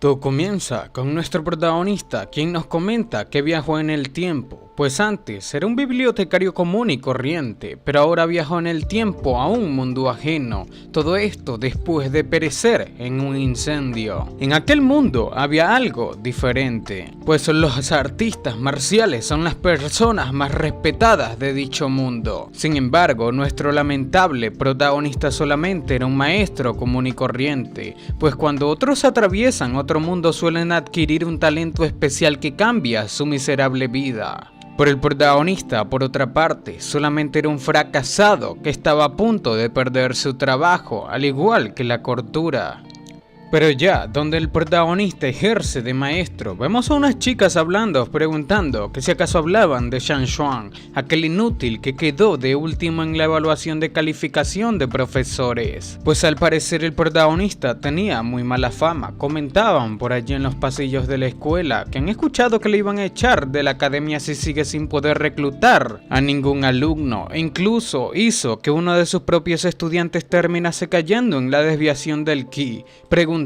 Todo comienza con nuestro protagonista, quien nos comenta que viajó en el tiempo, pues antes era un bibliotecario común y corriente, pero ahora viajó en el tiempo a un mundo ajeno, todo esto después de perecer en un incendio. En aquel mundo había algo diferente, pues los artistas marciales son las personas más respetadas de dicho mundo. Sin embargo, nuestro lamentable protagonista solamente era un maestro común y corriente, pues cuando otros atraviesan otro mundo suelen adquirir un talento especial que cambia su miserable vida. Pero el protagonista, por otra parte, solamente era un fracasado que estaba a punto de perder su trabajo, al igual que la cordura. Pero ya, donde el protagonista ejerce de maestro, vemos a unas chicas hablando, preguntando que si acaso hablaban de Shan Xuan, aquel inútil que quedó de último en la evaluación de calificación de profesores. Pues al parecer el protagonista tenía muy mala fama. Comentaban por allí en los pasillos de la escuela que han escuchado que le iban a echar de la academia si sigue sin poder reclutar a ningún alumno, e incluso hizo que uno de sus propios estudiantes terminase cayendo en la desviación del ki. Preguntaban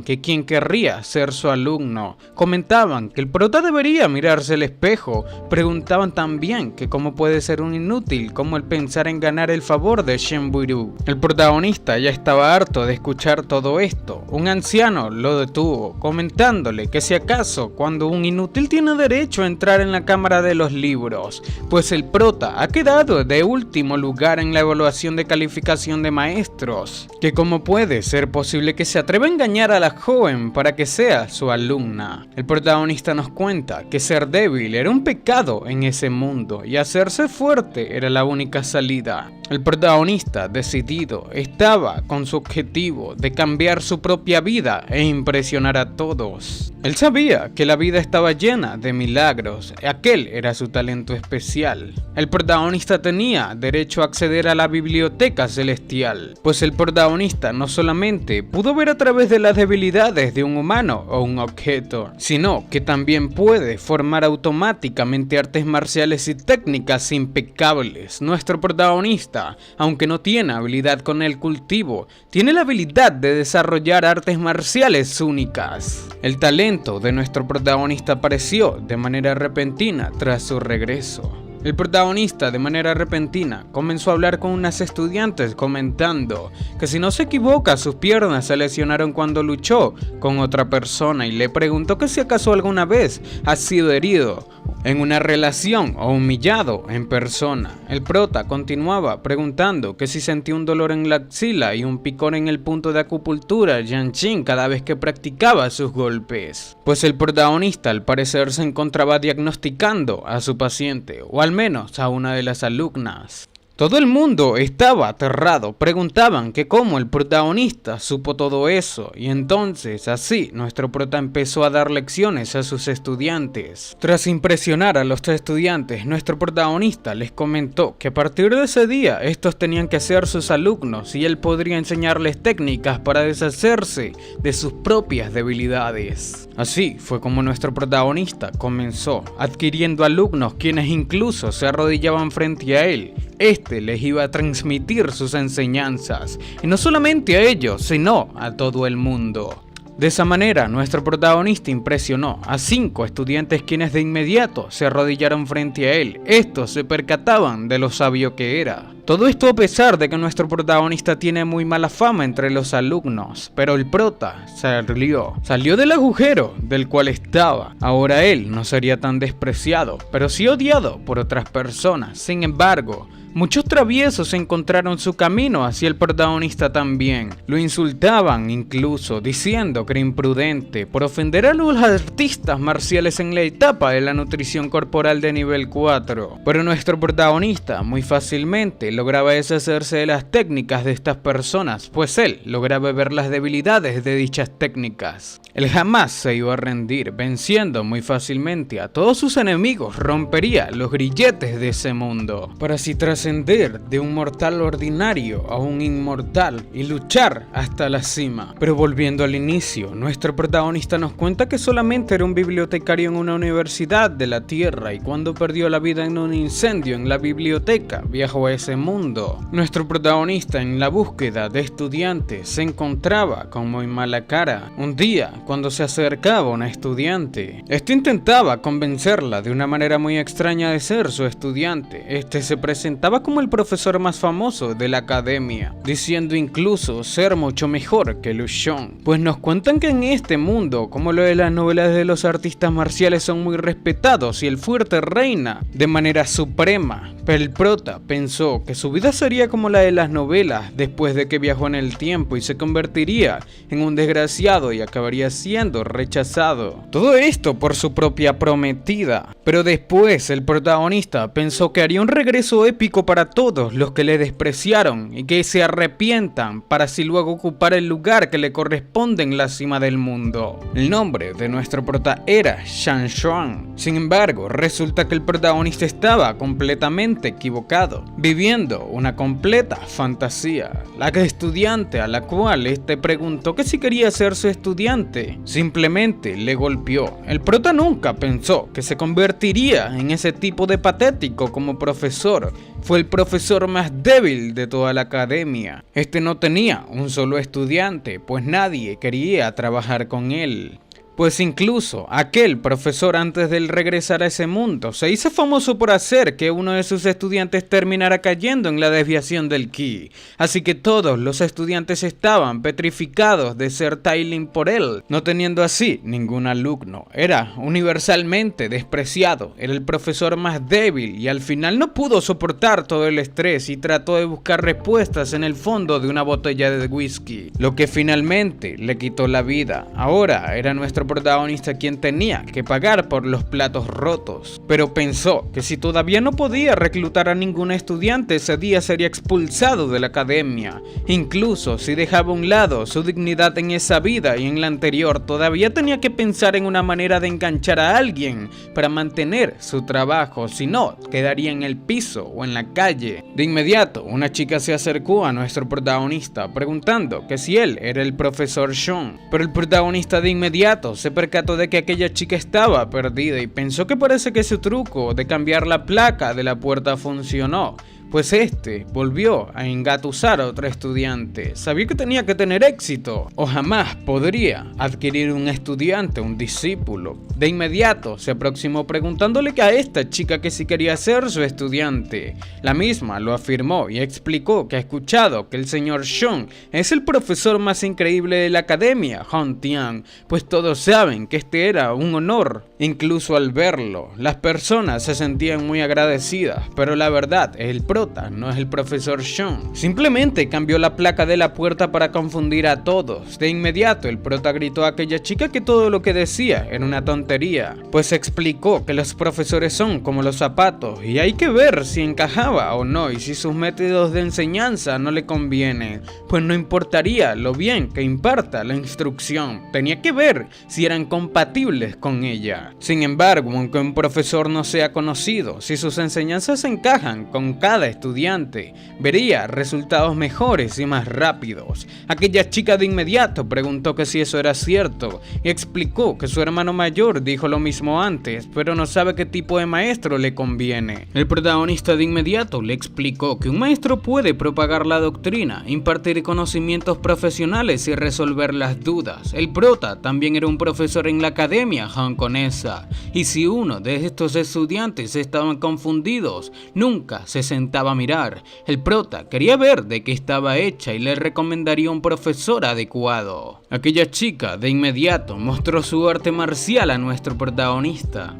que quién querría ser su alumno, comentaban que el prota debería mirarse al espejo, preguntaban también que cómo puede ser un inútil como el pensar en ganar el favor de Shen Buiru. El protagonista ya estaba harto de escuchar todo esto. Un anciano lo detuvo, comentándole que si acaso cuando un inútil tiene derecho a entrar en la cámara de los libros, pues el prota ha quedado de último lugar en la evaluación de calificación de maestros, que cómo puede ser posible que se atreva a engañar a la joven para que sea su alumna. El protagonista nos cuenta que ser débil era un pecado en ese mundo y hacerse fuerte era la única salida. El protagonista, decidido, estaba con su objetivo de cambiar su propia vida e impresionar a todos. Él sabía que la vida estaba llena de milagros, aquel era su talento especial. El protagonista tenía derecho a acceder a la biblioteca celestial, pues el protagonista no solamente pudo ver a través de las debilidades de un humano o un objeto, sino que también puede formar automáticamente artes marciales y técnicas impecables. Nuestro protagonista, aunque no tiene habilidad con el cultivo, tiene la habilidad de desarrollar artes marciales únicas. El talento de nuestro protagonista apareció de manera repentina tras su regreso. El protagonista, de manera repentina, comenzó a hablar con unas estudiantes comentando que si no se equivoca sus piernas se lesionaron cuando luchó con otra persona y le preguntó que si acaso alguna vez ha sido herido en una relación o humillado en persona. El prota continuaba preguntando que si sentía un dolor en la axila y un picor en el punto de acupuntura Yanshin cada vez que practicaba sus golpes, pues el protagonista al parecer se encontraba diagnosticando a su paciente, o al menos a una de las alumnas. Todo el mundo estaba aterrado, preguntaban que cómo el protagonista supo todo eso, y entonces así nuestro prota empezó a dar lecciones a sus estudiantes. Tras impresionar a los estudiantes, nuestro protagonista les comentó que a partir de ese día estos tenían que ser sus alumnos y él podría enseñarles técnicas para deshacerse de sus propias debilidades. Así fue como nuestro protagonista comenzó, adquiriendo alumnos quienes incluso se arrodillaban frente a él. Este les iba a transmitir sus enseñanzas, y no solamente a ellos, sino a todo el mundo. De esa manera, nuestro protagonista impresionó a 5 estudiantes quienes de inmediato se arrodillaron frente a él. Estos se percataban de lo sabio que era. Todo esto a pesar de que nuestro protagonista tiene muy mala fama entre los alumnos, pero el prota salió del agujero del cual estaba. Ahora él no sería tan despreciado, pero sí odiado por otras personas. Sin embargo, muchos traviesos encontraron su camino hacia el protagonista también. Lo insultaban incluso, diciendo que era imprudente por ofender a los artistas marciales en la etapa de la nutrición corporal de nivel 4. Pero nuestro protagonista muy fácilmente lograba deshacerse de las técnicas de estas personas, pues él lograba ver las debilidades de dichas técnicas. Él jamás se iba a rendir, venciendo muy fácilmente a todos sus enemigos, rompería los grilletes de ese mundo. Para así tras ascender de un mortal ordinario a un inmortal y luchar hasta la cima. Pero volviendo al inicio, nuestro protagonista nos cuenta que solamente era un bibliotecario en una universidad de la Tierra y cuando perdió la vida en un incendio en la biblioteca, viajó a ese mundo. Nuestro protagonista, en la búsqueda de estudiantes, se encontraba con muy mala cara. Un día, cuando se acercaba una estudiante, este intentaba convencerla de una manera muy extraña de ser su estudiante. Este se presentaba como el profesor más famoso de la academia, diciendo incluso ser mucho mejor que Lu Xun. Pues nos cuentan que en este mundo, como lo de las novelas de los artistas marciales, son muy respetados y el fuerte reina de manera suprema. Pero el prota pensó que su vida sería como la de las novelas después de que viajó en el tiempo y se convertiría en un desgraciado y acabaría siendo rechazado. Todo esto por su propia prometida. Pero después el protagonista pensó que haría un regreso épico para todos los que le despreciaron y que se arrepientan para así luego ocupar el lugar que le corresponde en la cima del mundo. El nombre de nuestro prota era Shan Xuan. Sin embargo, resulta que el protagonista estaba completamente equivocado, viviendo una completa fantasía. La estudiante a la cual este preguntó que si quería ser su estudiante, simplemente le golpeó. El prota nunca pensó que se convertiría en ese tipo de patético como profesor. Fue el profesor más débil de toda la academia. Este no tenía un solo estudiante, pues nadie quería trabajar con él. Pues incluso aquel profesor, antes de regresar a ese mundo, se hizo famoso por hacer que uno de sus estudiantes terminara cayendo en la desviación del ki. Así que todos los estudiantes estaban petrificados de ser Tailin por él, no teniendo así ningún alumno. Era universalmente despreciado, era el profesor más débil y al final no pudo soportar todo el estrés y trató de buscar respuestas en el fondo de una botella de whisky, lo que finalmente le quitó la vida. Ahora era nuestro protagonista quien tenía que pagar por los platos rotos, pero pensó que si todavía no podía reclutar a ningún estudiante, ese día sería expulsado de la academia. Incluso si dejaba a un lado su dignidad en esa vida y en la anterior, todavía tenía que pensar en una manera de enganchar a alguien para mantener su trabajo, si no, quedaría en el piso o en la calle. De inmediato, una chica se acercó a nuestro protagonista preguntando que si él era el profesor Sean, pero el protagonista de inmediato se percató de que aquella chica estaba perdida y pensó que parece que su truco de cambiar la placa de la puerta funcionó, pues este volvió a engatusar a otro estudiante. Sabía que tenía que tener éxito o jamás podría adquirir un estudiante, un discípulo. De inmediato se aproximó preguntándole a esta chica que si quería ser su estudiante. La misma lo afirmó y explicó que ha escuchado que el señor Sean es el profesor más increíble de la academia, Han Tian, pues todos saben que este era un honor. Incluso al verlo, las personas se sentían muy agradecidas, pero la verdad, el prota no es el profesor Sean. Simplemente cambió la placa de la puerta para confundir a todos. De inmediato, el prota gritó a aquella chica que todo lo que decía era una tontería, pues explicó que los profesores son como los zapatos y hay que ver si encajaba o no, y si sus métodos de enseñanza no le convienen, pues no importaría lo bien que imparta la instrucción, tenía que ver si eran compatibles con ella. Sin embargo, aunque un profesor no sea conocido, si sus enseñanzas encajan con cada estudiante, vería resultados mejores y más rápidos. Aquella chica de inmediato preguntó que si eso era cierto y explicó que su hermano mayor dijo lo mismo antes, pero no sabe qué tipo de maestro le conviene. El protagonista de inmediato le explicó que un maestro puede propagar la doctrina, impartir conocimientos profesionales y resolver las dudas. El prota también era un profesor en la academia hongkonesa, y si uno de estos estudiantes estaban confundidos, nunca se sentaba a mirar. El prota quería ver de qué estaba hecha y le recomendaría un profesor adecuado. Aquella chica de inmediato mostró su arte marcial a nuestro protagonista,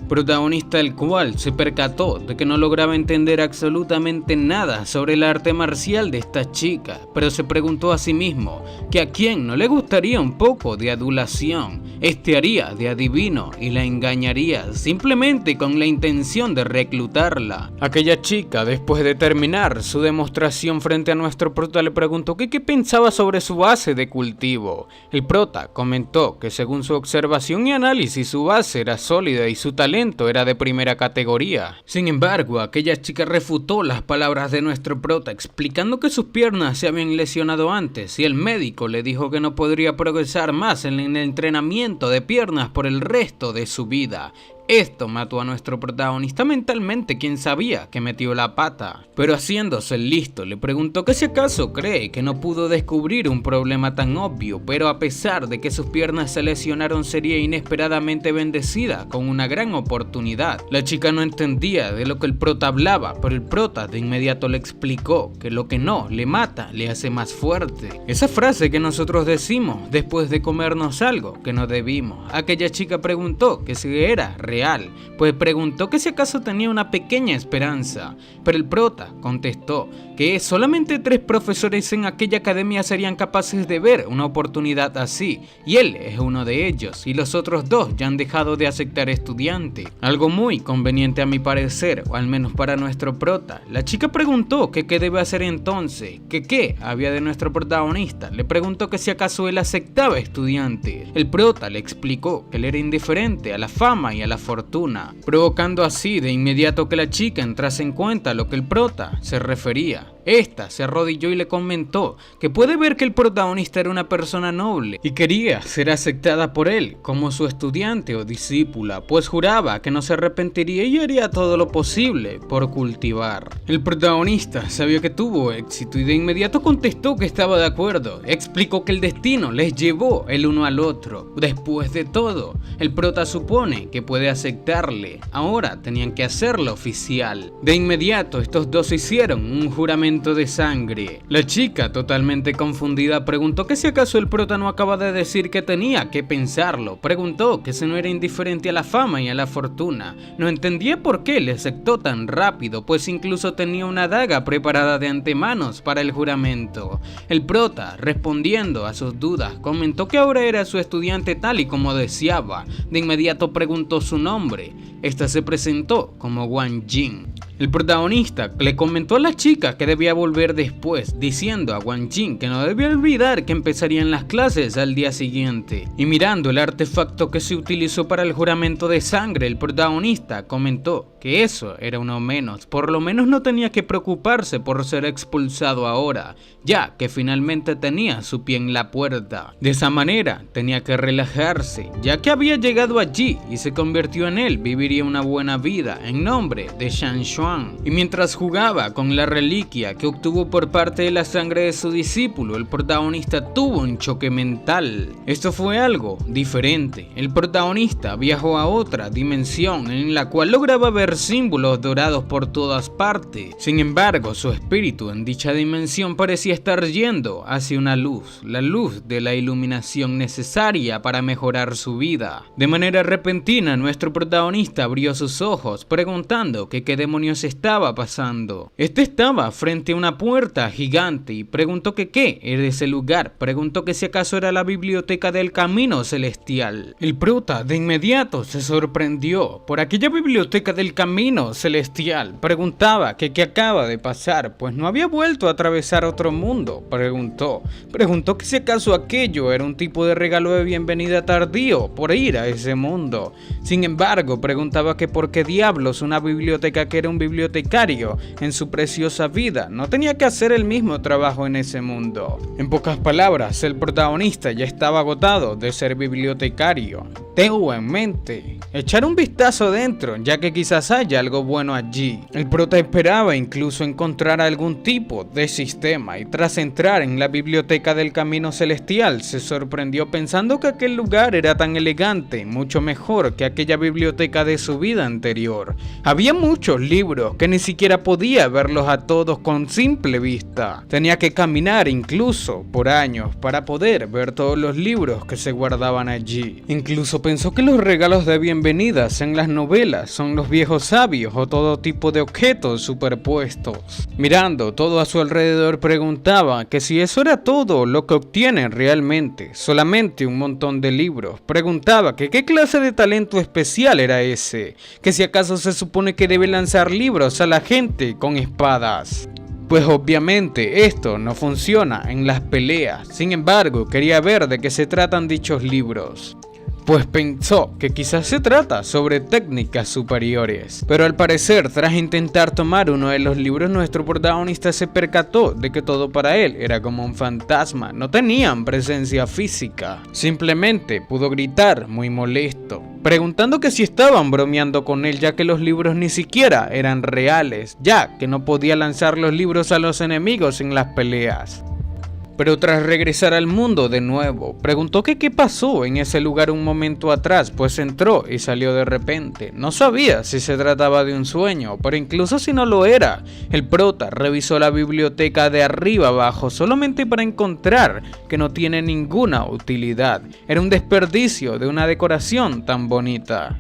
el cual se percató de que no lograba entender absolutamente nada sobre el arte marcial de esta chica, pero se preguntó a sí mismo que a quién no le gustaría un poco de adulación. Este haría de adivino y la engañaría simplemente con la intención de reclutarla. Aquella chica, después de terminar su demostración frente a nuestro prota, le preguntó que qué pensaba sobre su base de cultivo. El El prota comentó que según su observación y análisis su base era sólida y su talento era de primera categoría. Sin embargo, aquella chica refutó las palabras de nuestro prota explicando que sus piernas se habían lesionado antes y el médico le dijo que no podría progresar más en el entrenamiento de piernas por el resto de su vida. Esto mató a nuestro protagonista mentalmente, quien sabía que metió la pata. Pero haciéndose el listo, le preguntó que si acaso cree que no pudo descubrir un problema tan obvio, pero a pesar de que sus piernas se lesionaron sería inesperadamente bendecida con una gran oportunidad. La chica no entendía de lo que el prota hablaba, pero el prota de inmediato le explicó que lo que no le mata le hace más fuerte. Esa frase que nosotros decimos después de comernos algo que no debimos. Aquella chica preguntó que si era real, pues preguntó que si acaso tenía una pequeña esperanza, pero el prota contestó que solamente 3 profesores en aquella academia serían capaces de ver una oportunidad así, y él es uno de ellos, y los otros 2 ya han dejado de aceptar estudiante. Algo muy conveniente a mi parecer, o al menos para nuestro prota. La chica preguntó que qué debe hacer entonces, que qué había de nuestro protagonista. Le preguntó que si acaso él aceptaba estudiante. El prota le explicó que él era indiferente a la fama y a la fortuna, provocando así de inmediato que la chica entrase en cuenta a lo que el prota se refería. Esta se arrodilló y le comentó que puede ver que el protagonista era una persona noble y quería ser aceptada por él como su estudiante o discípula, pues juraba que no se arrepentiría y haría todo lo posible por cultivar. El protagonista sabía que tuvo éxito y de inmediato contestó que estaba de acuerdo. Explicó que el destino les llevó el uno al otro. Después de todo, el prota supone que puede aceptarle. Ahora tenían que hacerlo oficial. De inmediato estos 2 hicieron un juramento de sangre. La chica, totalmente confundida, preguntó que si acaso el prota no acaba de decir que tenía que pensarlo. Preguntó que si no era indiferente a la fama y a la fortuna. No entendía por qué le aceptó tan rápido, pues incluso tenía una daga preparada de antemanos para el juramento. El prota, respondiendo a sus dudas, comentó que ahora era su estudiante tal y como deseaba. De inmediato preguntó su nombre. Esta se presentó como Wang Jing. El protagonista le comentó a la chica que debía volver después, diciendo a Wang Jing que no debía olvidar que empezarían las clases al día siguiente. Y mirando el artefacto que se utilizó para el juramento de sangre, el protagonista comentó que eso era uno menos, por lo menos no tenía que preocuparse por ser expulsado ahora, ya que finalmente tenía su pie en la puerta. De esa manera tenía que relajarse, ya que había llegado allí y se convirtió en él, viviría una buena vida en nombre de Shan Xuan. Y mientras jugaba con la reliquia que obtuvo por parte de la sangre de su discípulo, el protagonista tuvo un choque mental. Esto fue algo diferente. El protagonista viajó a otra dimensión en la cual lograba ver símbolos dorados por todas partes. Sin embargo, su espíritu en dicha dimensión parecía estar yendo hacia una luz, la luz de la iluminación necesaria para mejorar su vida. De manera repentina, nuestro protagonista abrió sus ojos, preguntando que qué demonios estaba pasando. Este estaba frente a una puerta gigante y preguntó que qué era ese lugar. Preguntó que si acaso era la biblioteca del camino celestial. El prota de inmediato se sorprendió por aquella biblioteca del camino celestial. Preguntaba que qué acaba de pasar, pues no había vuelto a atravesar otro mundo. Preguntó que si acaso aquello era un tipo de regalo de bienvenida tardío por ir a ese mundo. Sin embargo, preguntaba que por qué diablos una biblioteca que era un bibliotecario en su preciosa vida no tenía que hacer el mismo trabajo en ese mundo. En pocas palabras, el protagonista ya estaba agotado de ser bibliotecario. Tengo en mente echar un vistazo dentro, ya que quizás haya algo bueno allí. El prota esperaba incluso encontrar algún tipo de sistema y tras entrar en la biblioteca del camino celestial se sorprendió pensando que aquel lugar era tan elegante, mucho mejor que aquella biblioteca de su vida anterior. Había muchos libros que ni siquiera podía verlos a todos con simple vista. Tenía que caminar incluso por años para poder ver todos los libros que se guardaban allí. Incluso pensó que los regalos de bienvenidas en las novelas son los viejos sabios o todo tipo de objetos superpuestos. Mirando todo a su alrededor preguntaba que si eso era todo lo que obtienen realmente, solamente un montón de libros. Preguntaba que qué clase de talento especial era ese, que si acaso se supone que debe lanzar libros a la gente con espadas. Pues obviamente esto no funciona en las peleas, sin embargo quería ver de qué se tratan dichos libros. Pues pensó que quizás se trata sobre técnicas superiores. Pero al parecer, tras intentar tomar uno de los libros, nuestro protagonista se percató de que todo para él era como un fantasma, no tenían presencia física. Simplemente pudo gritar muy molesto, preguntando que si estaban bromeando con él, ya que los libros ni siquiera eran reales, ya que no podía lanzar los libros a los enemigos en las peleas. Pero tras regresar al mundo de nuevo, preguntó que qué pasó en ese lugar un momento atrás, pues entró y salió de repente. No sabía si se trataba de un sueño, pero incluso si no lo era, el prota revisó la biblioteca de arriba abajo solamente para encontrar que no tiene ninguna utilidad. Era un desperdicio de una decoración tan bonita.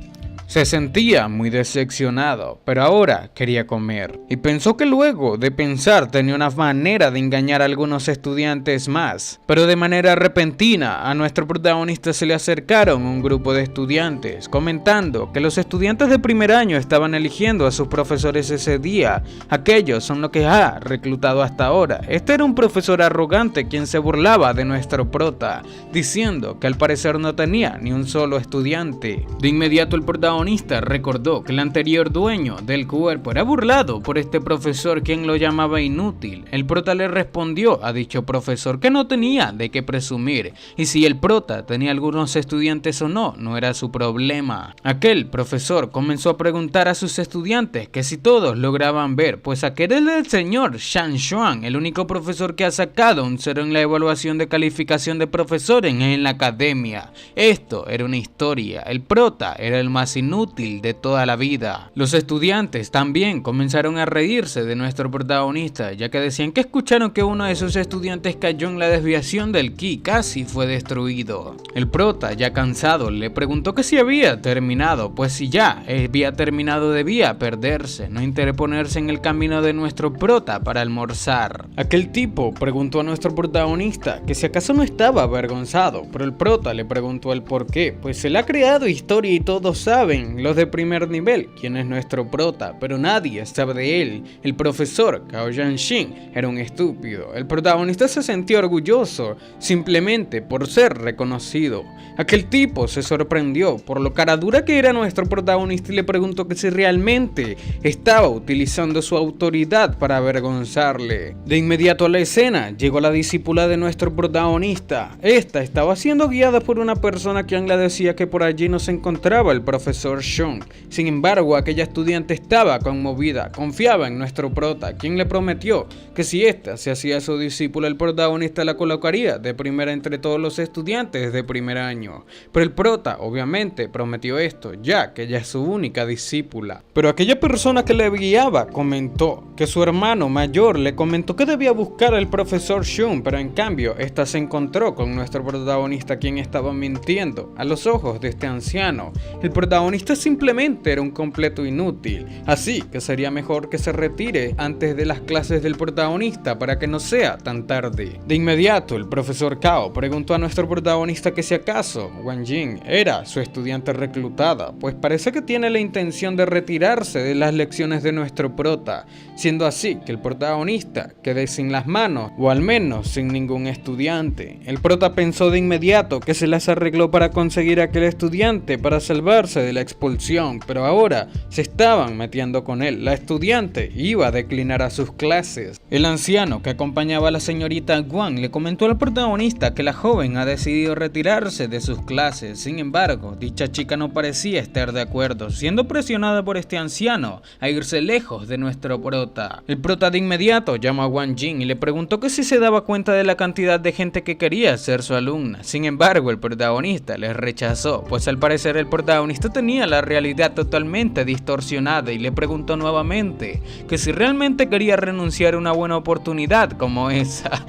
Se sentía muy decepcionado, pero ahora quería comer. Y pensó que luego de pensar tenía una manera de engañar a algunos estudiantes más. Pero de manera repentina a nuestro protagonista se le acercaron un grupo de estudiantes, comentando que los estudiantes de primer año estaban eligiendo a sus profesores ese día. Aquellos son los que ha reclutado hasta ahora. Este era un profesor arrogante quien se burlaba de nuestro prota, diciendo que al parecer no tenía ni un solo estudiante. De inmediato el protagonista recordó que el anterior dueño del cuerpo era burlado por este profesor, quien lo llamaba inútil. El prota le respondió a dicho profesor que no tenía de qué presumir, y si el prota tenía algunos estudiantes o no, no era su problema. Aquel profesor comenzó a preguntar a sus estudiantes que si todos lograban ver, pues aquel era el señor Shan Xuan, el único profesor que ha sacado un 0 en la evaluación de calificación de profesores en la academia. Esto era una historia, el prota era el más inútil de toda la vida. Los estudiantes también comenzaron a reírse de nuestro protagonista, ya que decían que escucharon que uno de sus estudiantes cayó en la desviación del ki, casi fue destruido. El prota, ya cansado, le preguntó que si había terminado, pues si ya había terminado debía perderse, no interponerse en el camino de nuestro prota para almorzar. Aquel tipo preguntó a nuestro protagonista que si acaso no estaba avergonzado, pero el prota le preguntó el por qué, pues él ha creado historia y todos saben, los de primer nivel, quién es nuestro prota, pero nadie sabe de él. El profesor Cao Yanshin era un estúpido. El protagonista se sentía orgulloso simplemente por ser reconocido. Aquel tipo se sorprendió por lo cara dura que era nuestro protagonista y le preguntó que si realmente estaba utilizando su autoridad para avergonzarle. De inmediato a la escena llegó la discípula de nuestro protagonista. Esta estaba siendo guiada por una persona quien le decía que por allí no se encontraba el profesor Sean. Sin embargo, aquella estudiante estaba conmovida, confiaba en nuestro prota, quien le prometió que si ésta se hacía su discípula, el protagonista la colocaría de primera entre todos los estudiantes de primer año. Pero el prota obviamente prometió esto, ya que ella es su única discípula. Pero aquella persona que le guiaba comentó que su hermano mayor le comentó que debía buscar al profesor Sean, pero en cambio esta se encontró con nuestro protagonista, quien estaba mintiendo a los ojos de este anciano. El protagonista simplemente era un completo inútil, así que sería mejor que se retire antes de las clases del protagonista para que no sea tan tarde. De inmediato el profesor Cao preguntó a nuestro protagonista que si acaso Wang Jing era su estudiante reclutada, pues parece que tiene la intención de retirarse de las lecciones de nuestro prota, siendo así que el protagonista quede sin las manos o al menos sin ningún estudiante. El prota pensó de inmediato que se las arregló para conseguir a aquel estudiante para salvarse de la expulsión, pero ahora se estaban metiendo con él. La estudiante iba a declinar a sus clases. El anciano que acompañaba a la señorita Wang le comentó al protagonista que la joven ha decidido retirarse de sus clases. Sin embargo, dicha chica no parecía estar de acuerdo, siendo presionada por este anciano a irse lejos de nuestro prota. El prota de inmediato llamó a Wang Jing y le preguntó que si se daba cuenta de la cantidad de gente que quería ser su alumna. Sin embargo, el protagonista les rechazó, pues al parecer el protagonista tenía la realidad totalmente distorsionada y le preguntó nuevamente que si realmente quería renunciar a una buena oportunidad como esa.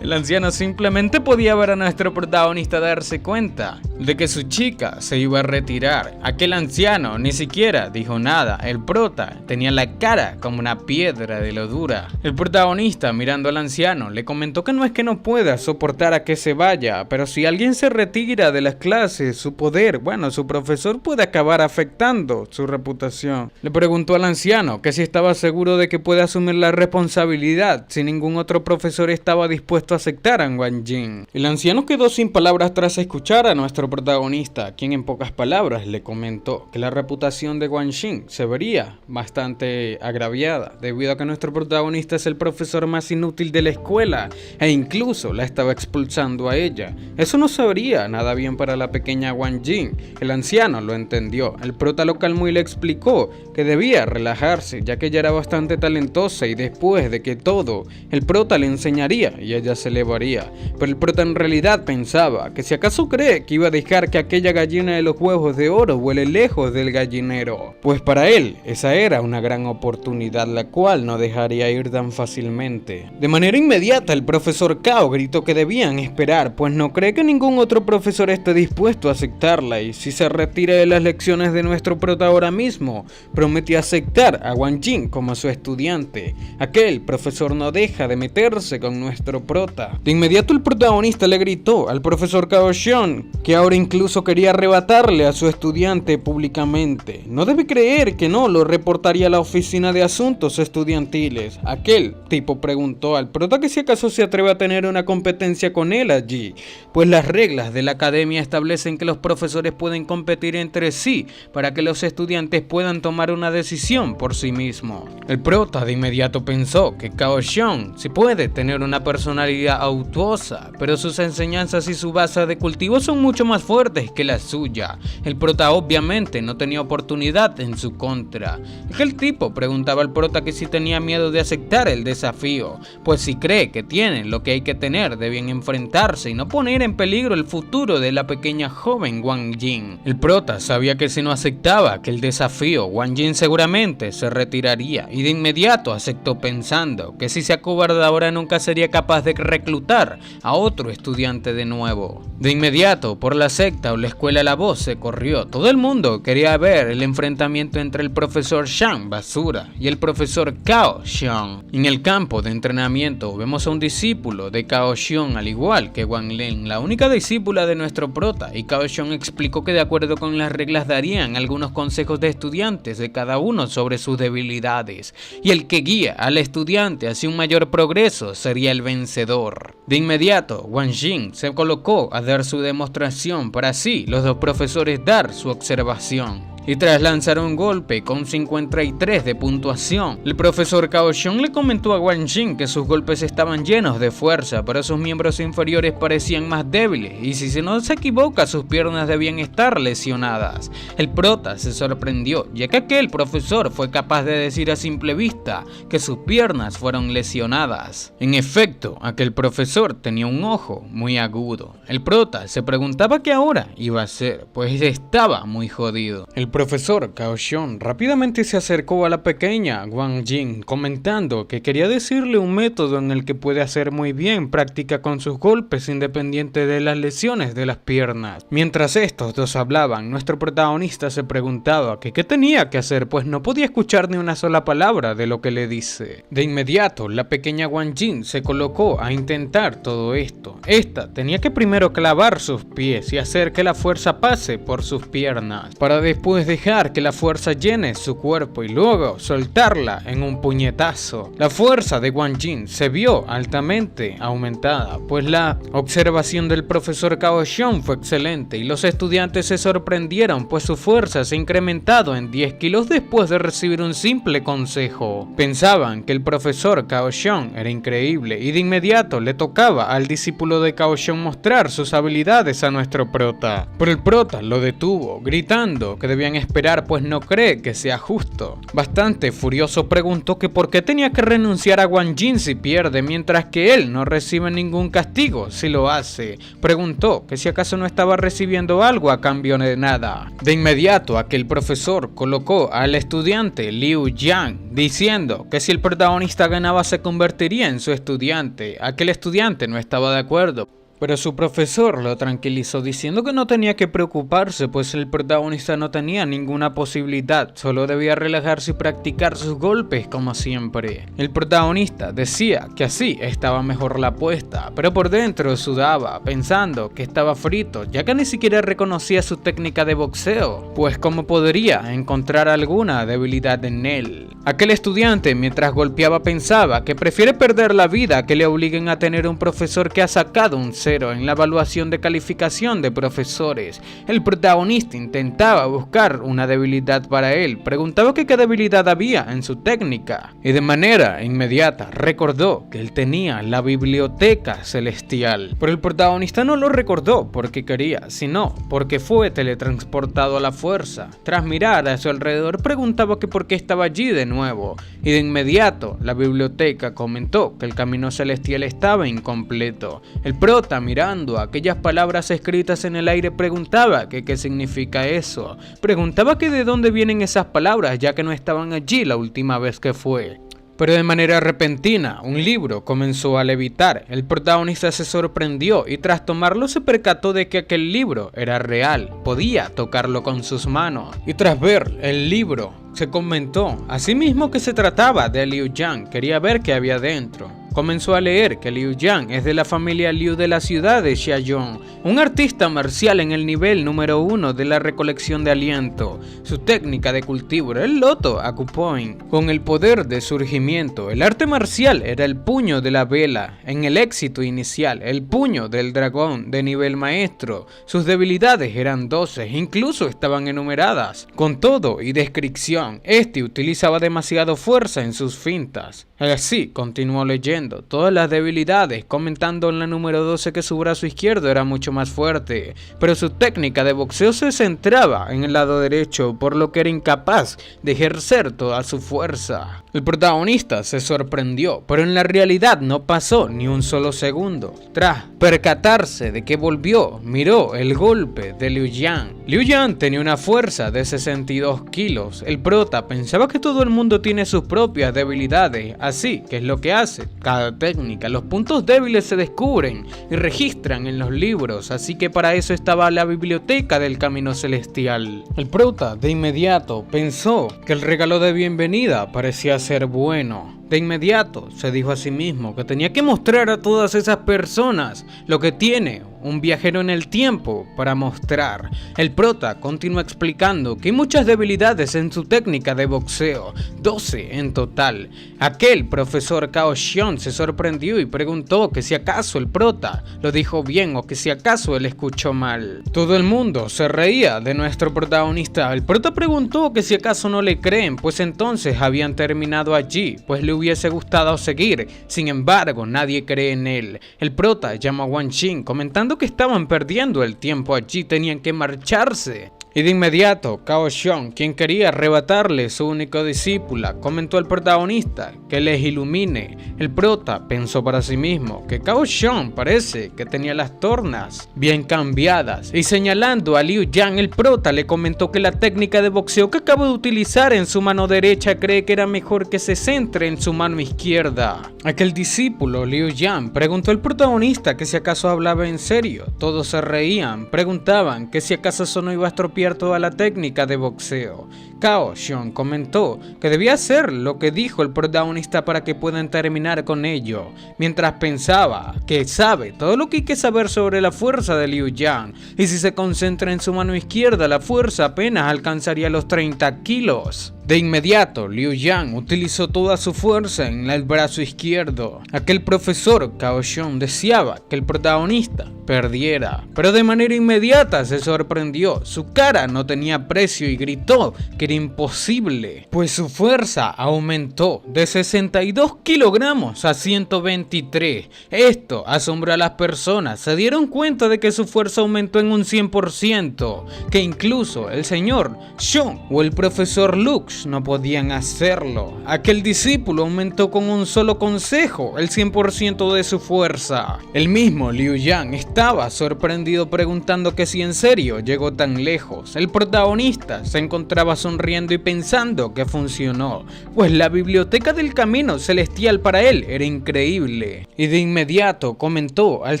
El anciano simplemente podía ver a nuestro protagonista darse cuenta de que su chica se iba a retirar. Aquel anciano ni siquiera dijo nada. El prota tenía la cara como una piedra de lo dura. El protagonista, mirando al anciano, le comentó que no es que no pueda soportar a que se vaya, pero si alguien se retira de las clases, su poder, bueno, su profesor puede acabar afectando su reputación. Le preguntó al anciano que si estaba seguro de que puede asumir la responsabilidad si ningún otro profesor estaba dispuesto a aceptar a Wang Jing. El anciano quedó sin palabras tras escuchar a nuestro protagonista, quien en pocas palabras le comentó que la reputación de Wang Jing se vería bastante agraviada, debido a que nuestro protagonista es el profesor más inútil de la escuela e incluso la estaba expulsando a ella. Eso no se vería nada bien para la pequeña Wang Jing. El anciano lo entendió. El prota lo calmó y le explicó que debía relajarse, ya que ella era bastante talentosa y después de que todo, el prota le enseñaría y ella se elevaría. Pero el prota en realidad pensaba que si acaso cree que iba a dejar que aquella gallina de los huevos de oro vuele lejos del gallinero, pues para él esa era una gran oportunidad la cual no dejaría ir tan fácilmente. De manera inmediata el profesor Cao gritó que debían esperar, pues no cree que ningún otro profesor esté dispuesto a aceptarla, y si se retira de las lecciones de nuestro prota ahora mismo, prometió aceptar a Wang Jing como su estudiante. Aquel profesor no deja de meterse con nuestro prota. De inmediato el protagonista le gritó al profesor Cao Xiong que ahora incluso quería arrebatarle a su estudiante públicamente. No debe creer que no lo reportaría a la oficina de asuntos estudiantiles. Aquel tipo preguntó al prota que si acaso se atreve a tener una competencia con él allí, pues las reglas de la academia establecen que los profesores pueden competir entre sí para que los estudiantes puedan tomar una decisión por sí mismos. El prota de inmediato pensó que Cao Xiong sí puede tener una personalidad autuosa, pero sus enseñanzas y su base de cultivo son mucho más fuertes que la suya. El prota obviamente no tenía oportunidad en su contra. Aquel tipo preguntaba al prota que si tenía miedo de aceptar el desafío, pues si cree que tienen lo que hay que tener, deben enfrentarse y no poner en peligro el futuro de la pequeña joven Wang Jing. El prota sabía que si no aceptaba aquel desafío, Wang Jing seguramente se retiraría, y de inmediato aceptó pensando que si se acobarda ahora nunca sería capaz de reclutar a otro estudiante de nuevo. De inmediato, por la secta o la escuela la voz se corrió. Todo el mundo quería ver el enfrentamiento entre el profesor Shang Basura y el profesor Cao Xiong. En el campo de entrenamiento vemos a un discípulo de Cao Xiong al igual que Wang Lin, la única discípula de nuestro prota, y Cao Xiong explicó que de acuerdo con las reglas darían algunos consejos de estudiantes de cada uno sobre sus debilidades, y el que guía al estudiante hacia un mayor progreso sería el vencedor. De inmediato, Wang Jing se colocó a dar su demostración para así los dos profesores dar su observación. Y tras lanzar un golpe con 53 de puntuación, el profesor Cao Xiong le comentó a Wang Jing que sus golpes estaban llenos de fuerza, pero sus miembros inferiores parecían más débiles, y si no se equivoca, sus piernas debían estar lesionadas. El prota se sorprendió, ya que aquel profesor fue capaz de decir a simple vista que sus piernas fueron lesionadas. En efecto, aquel profesor tenía un ojo muy agudo. El prota se preguntaba qué ahora iba a hacer, pues estaba muy jodido. El profesor Cao Xiong rápidamente se acercó a la pequeña Wang Jing, comentando que quería decirle un método en el que puede hacer muy bien práctica con sus golpes independiente de las lesiones de las piernas. Mientras estos dos hablaban, nuestro protagonista se preguntaba que qué tenía que hacer, pues no podía escuchar ni una sola palabra de lo que le dice. De inmediato, la pequeña Wang Jing se colocó a intentar todo esto. Esta tenía que primero clavar sus pies y hacer que la fuerza pase por sus piernas, para después dejar que la fuerza llene su cuerpo y luego soltarla en un puñetazo. La fuerza de Wang Jing se vio altamente aumentada, pues la observación del profesor Cao Xiong fue excelente y los estudiantes se sorprendieron, pues su fuerza se ha incrementado en 10 kilos después de recibir un simple consejo. Pensaban que el profesor Cao Xiong era increíble y de inmediato le tocaba al discípulo de Cao Xiong mostrar sus habilidades a nuestro prota. Pero el prota lo detuvo, gritando que debían esperar, pues no cree que sea justo. Bastante furioso preguntó que por qué tenía que renunciar a Wang Jing si pierde, mientras que él no recibe ningún castigo si lo hace. Preguntó que si acaso no estaba recibiendo algo a cambio de nada. De inmediato aquel profesor colocó al estudiante Liu Yang, diciendo que si el protagonista ganaba se convertiría en su estudiante. Aquel estudiante no estaba de acuerdo, Pero su profesor lo tranquilizó diciendo que no tenía que preocuparse, pues el protagonista no tenía ninguna posibilidad, solo debía relajarse y practicar sus golpes como siempre. El protagonista decía que así estaba mejor la apuesta, pero por dentro sudaba, pensando que estaba frito, ya que ni siquiera reconocía su técnica de boxeo, pues cómo podría encontrar alguna debilidad en él. Aquel estudiante, mientras golpeaba, pensaba que prefiere perder la vida que le obliguen a tener un profesor que ha sacado un 0 en la evaluación de calificación de profesores. El protagonista intentaba buscar una debilidad para él, preguntaba que qué debilidad había en su técnica, y de manera inmediata recordó que él tenía la biblioteca celestial. Pero el protagonista no lo recordó porque quería, sino porque fue teletransportado a la fuerza. Tras mirar a su alrededor, preguntaba que por qué estaba allí de nuevo, y de inmediato la biblioteca comentó que el camino celestial estaba incompleto. El prota, mirando aquellas palabras escritas en el aire, preguntaba que qué significa eso. Preguntaba que de dónde vienen esas palabras, ya que no estaban allí la última vez que fue. Pero de manera repentina, un libro comenzó a levitar. El protagonista se sorprendió y tras tomarlo se percató de que aquel libro era real. Podía tocarlo con sus manos. Y tras ver el libro, se comentó a sí mismo que se trataba de Liu Yang. Quería ver qué había dentro. Comenzó a leer que Liu Yang es de la familia Liu de la ciudad de Xiaoyong, un artista marcial en el nivel número 1 de la recolección de aliento. Su técnica de cultivo era el loto Akupoin. Con el poder de surgimiento, el arte marcial era el puño de la vela. En el éxito inicial, el puño del dragón de nivel maestro. Sus debilidades eran 12, incluso estaban enumeradas. Con todo y descripción, este utilizaba demasiado fuerza en sus fintas. Así continuó leyendo todas las debilidades, comentando en la número 12 que su brazo izquierdo era mucho más fuerte, pero su técnica de boxeo se centraba en el lado derecho, por lo que era incapaz de ejercer toda su fuerza. El protagonista se sorprendió, pero en la realidad no pasó ni un solo segundo. Tras percatarse de que volvió, miró el golpe de Liu Yang. Liu Yang tenía una fuerza de 62 kilos. El prota pensaba que todo el mundo tiene sus propias debilidades, así que es lo que hace cada técnica. Los puntos débiles se descubren y registran en los libros, así que para eso estaba la biblioteca del camino celestial. El prota de inmediato pensó que el regalo de bienvenida parecía ser bueno. De inmediato se dijo a sí mismo que tenía que mostrar a todas esas personas lo que tiene un viajero en el tiempo para mostrar. El prota continúa explicando que hay muchas debilidades en su técnica de boxeo, 12 en total. Aquel profesor Cao Xiong se sorprendió y preguntó que si acaso el prota lo dijo bien o que si acaso él escuchó mal. Todo el mundo se reía de nuestro protagonista. El prota preguntó que si acaso no le creen, pues entonces habían terminado allí, pues le hubiese gustado seguir. Sin embargo, nadie cree en él. El prota llamó a Wang Xin comentando que estaban perdiendo el tiempo allí, tenían que marcharse. Y de inmediato, Cao Xiong, quien quería arrebatarle su única discípula, comentó al protagonista que les ilumine. El prota pensó para sí mismo que Cao Xiong parece que tenía las tornas bien cambiadas, y señalando a Liu Yang, el prota le comentó que la técnica de boxeo que acaba de utilizar en su mano derecha cree que era mejor que se centre en su mano izquierda. Aquel discípulo, Liu Yang, preguntó al protagonista que si acaso hablaba en serio. Todos se reían, preguntaban que si acaso eso no iba a estropear toda la técnica de boxeo. Cao Xiong comentó que debía hacer lo que dijo el protagonista para que puedan terminar con ello, mientras pensaba que sabe todo lo que hay que saber sobre la fuerza de Liu Yang, y si se concentra en su mano izquierda, la fuerza apenas alcanzaría los 30 kilos. De inmediato, Liu Yang utilizó toda su fuerza en el brazo izquierdo. Aquel profesor Cao Xiong deseaba que el protagonista perdiera, pero de manera inmediata se sorprendió. Su cara no tenía precio y gritó que era imposible, pues su fuerza aumentó de 62 kilogramos a 123. Esto asombró a las personas. Se dieron cuenta de que su fuerza aumentó en un 100%, que incluso el señor Xiong o el profesor Lux Lux no podían hacerlo. Aquel discípulo aumentó con un solo consejo el 100% de su fuerza. El mismo Liu Yang estaba sorprendido preguntando que si en serio llegó tan lejos. El protagonista se encontraba sonriendo y pensando que funcionó, pues la biblioteca del camino celestial para él era increíble. Y de inmediato comentó al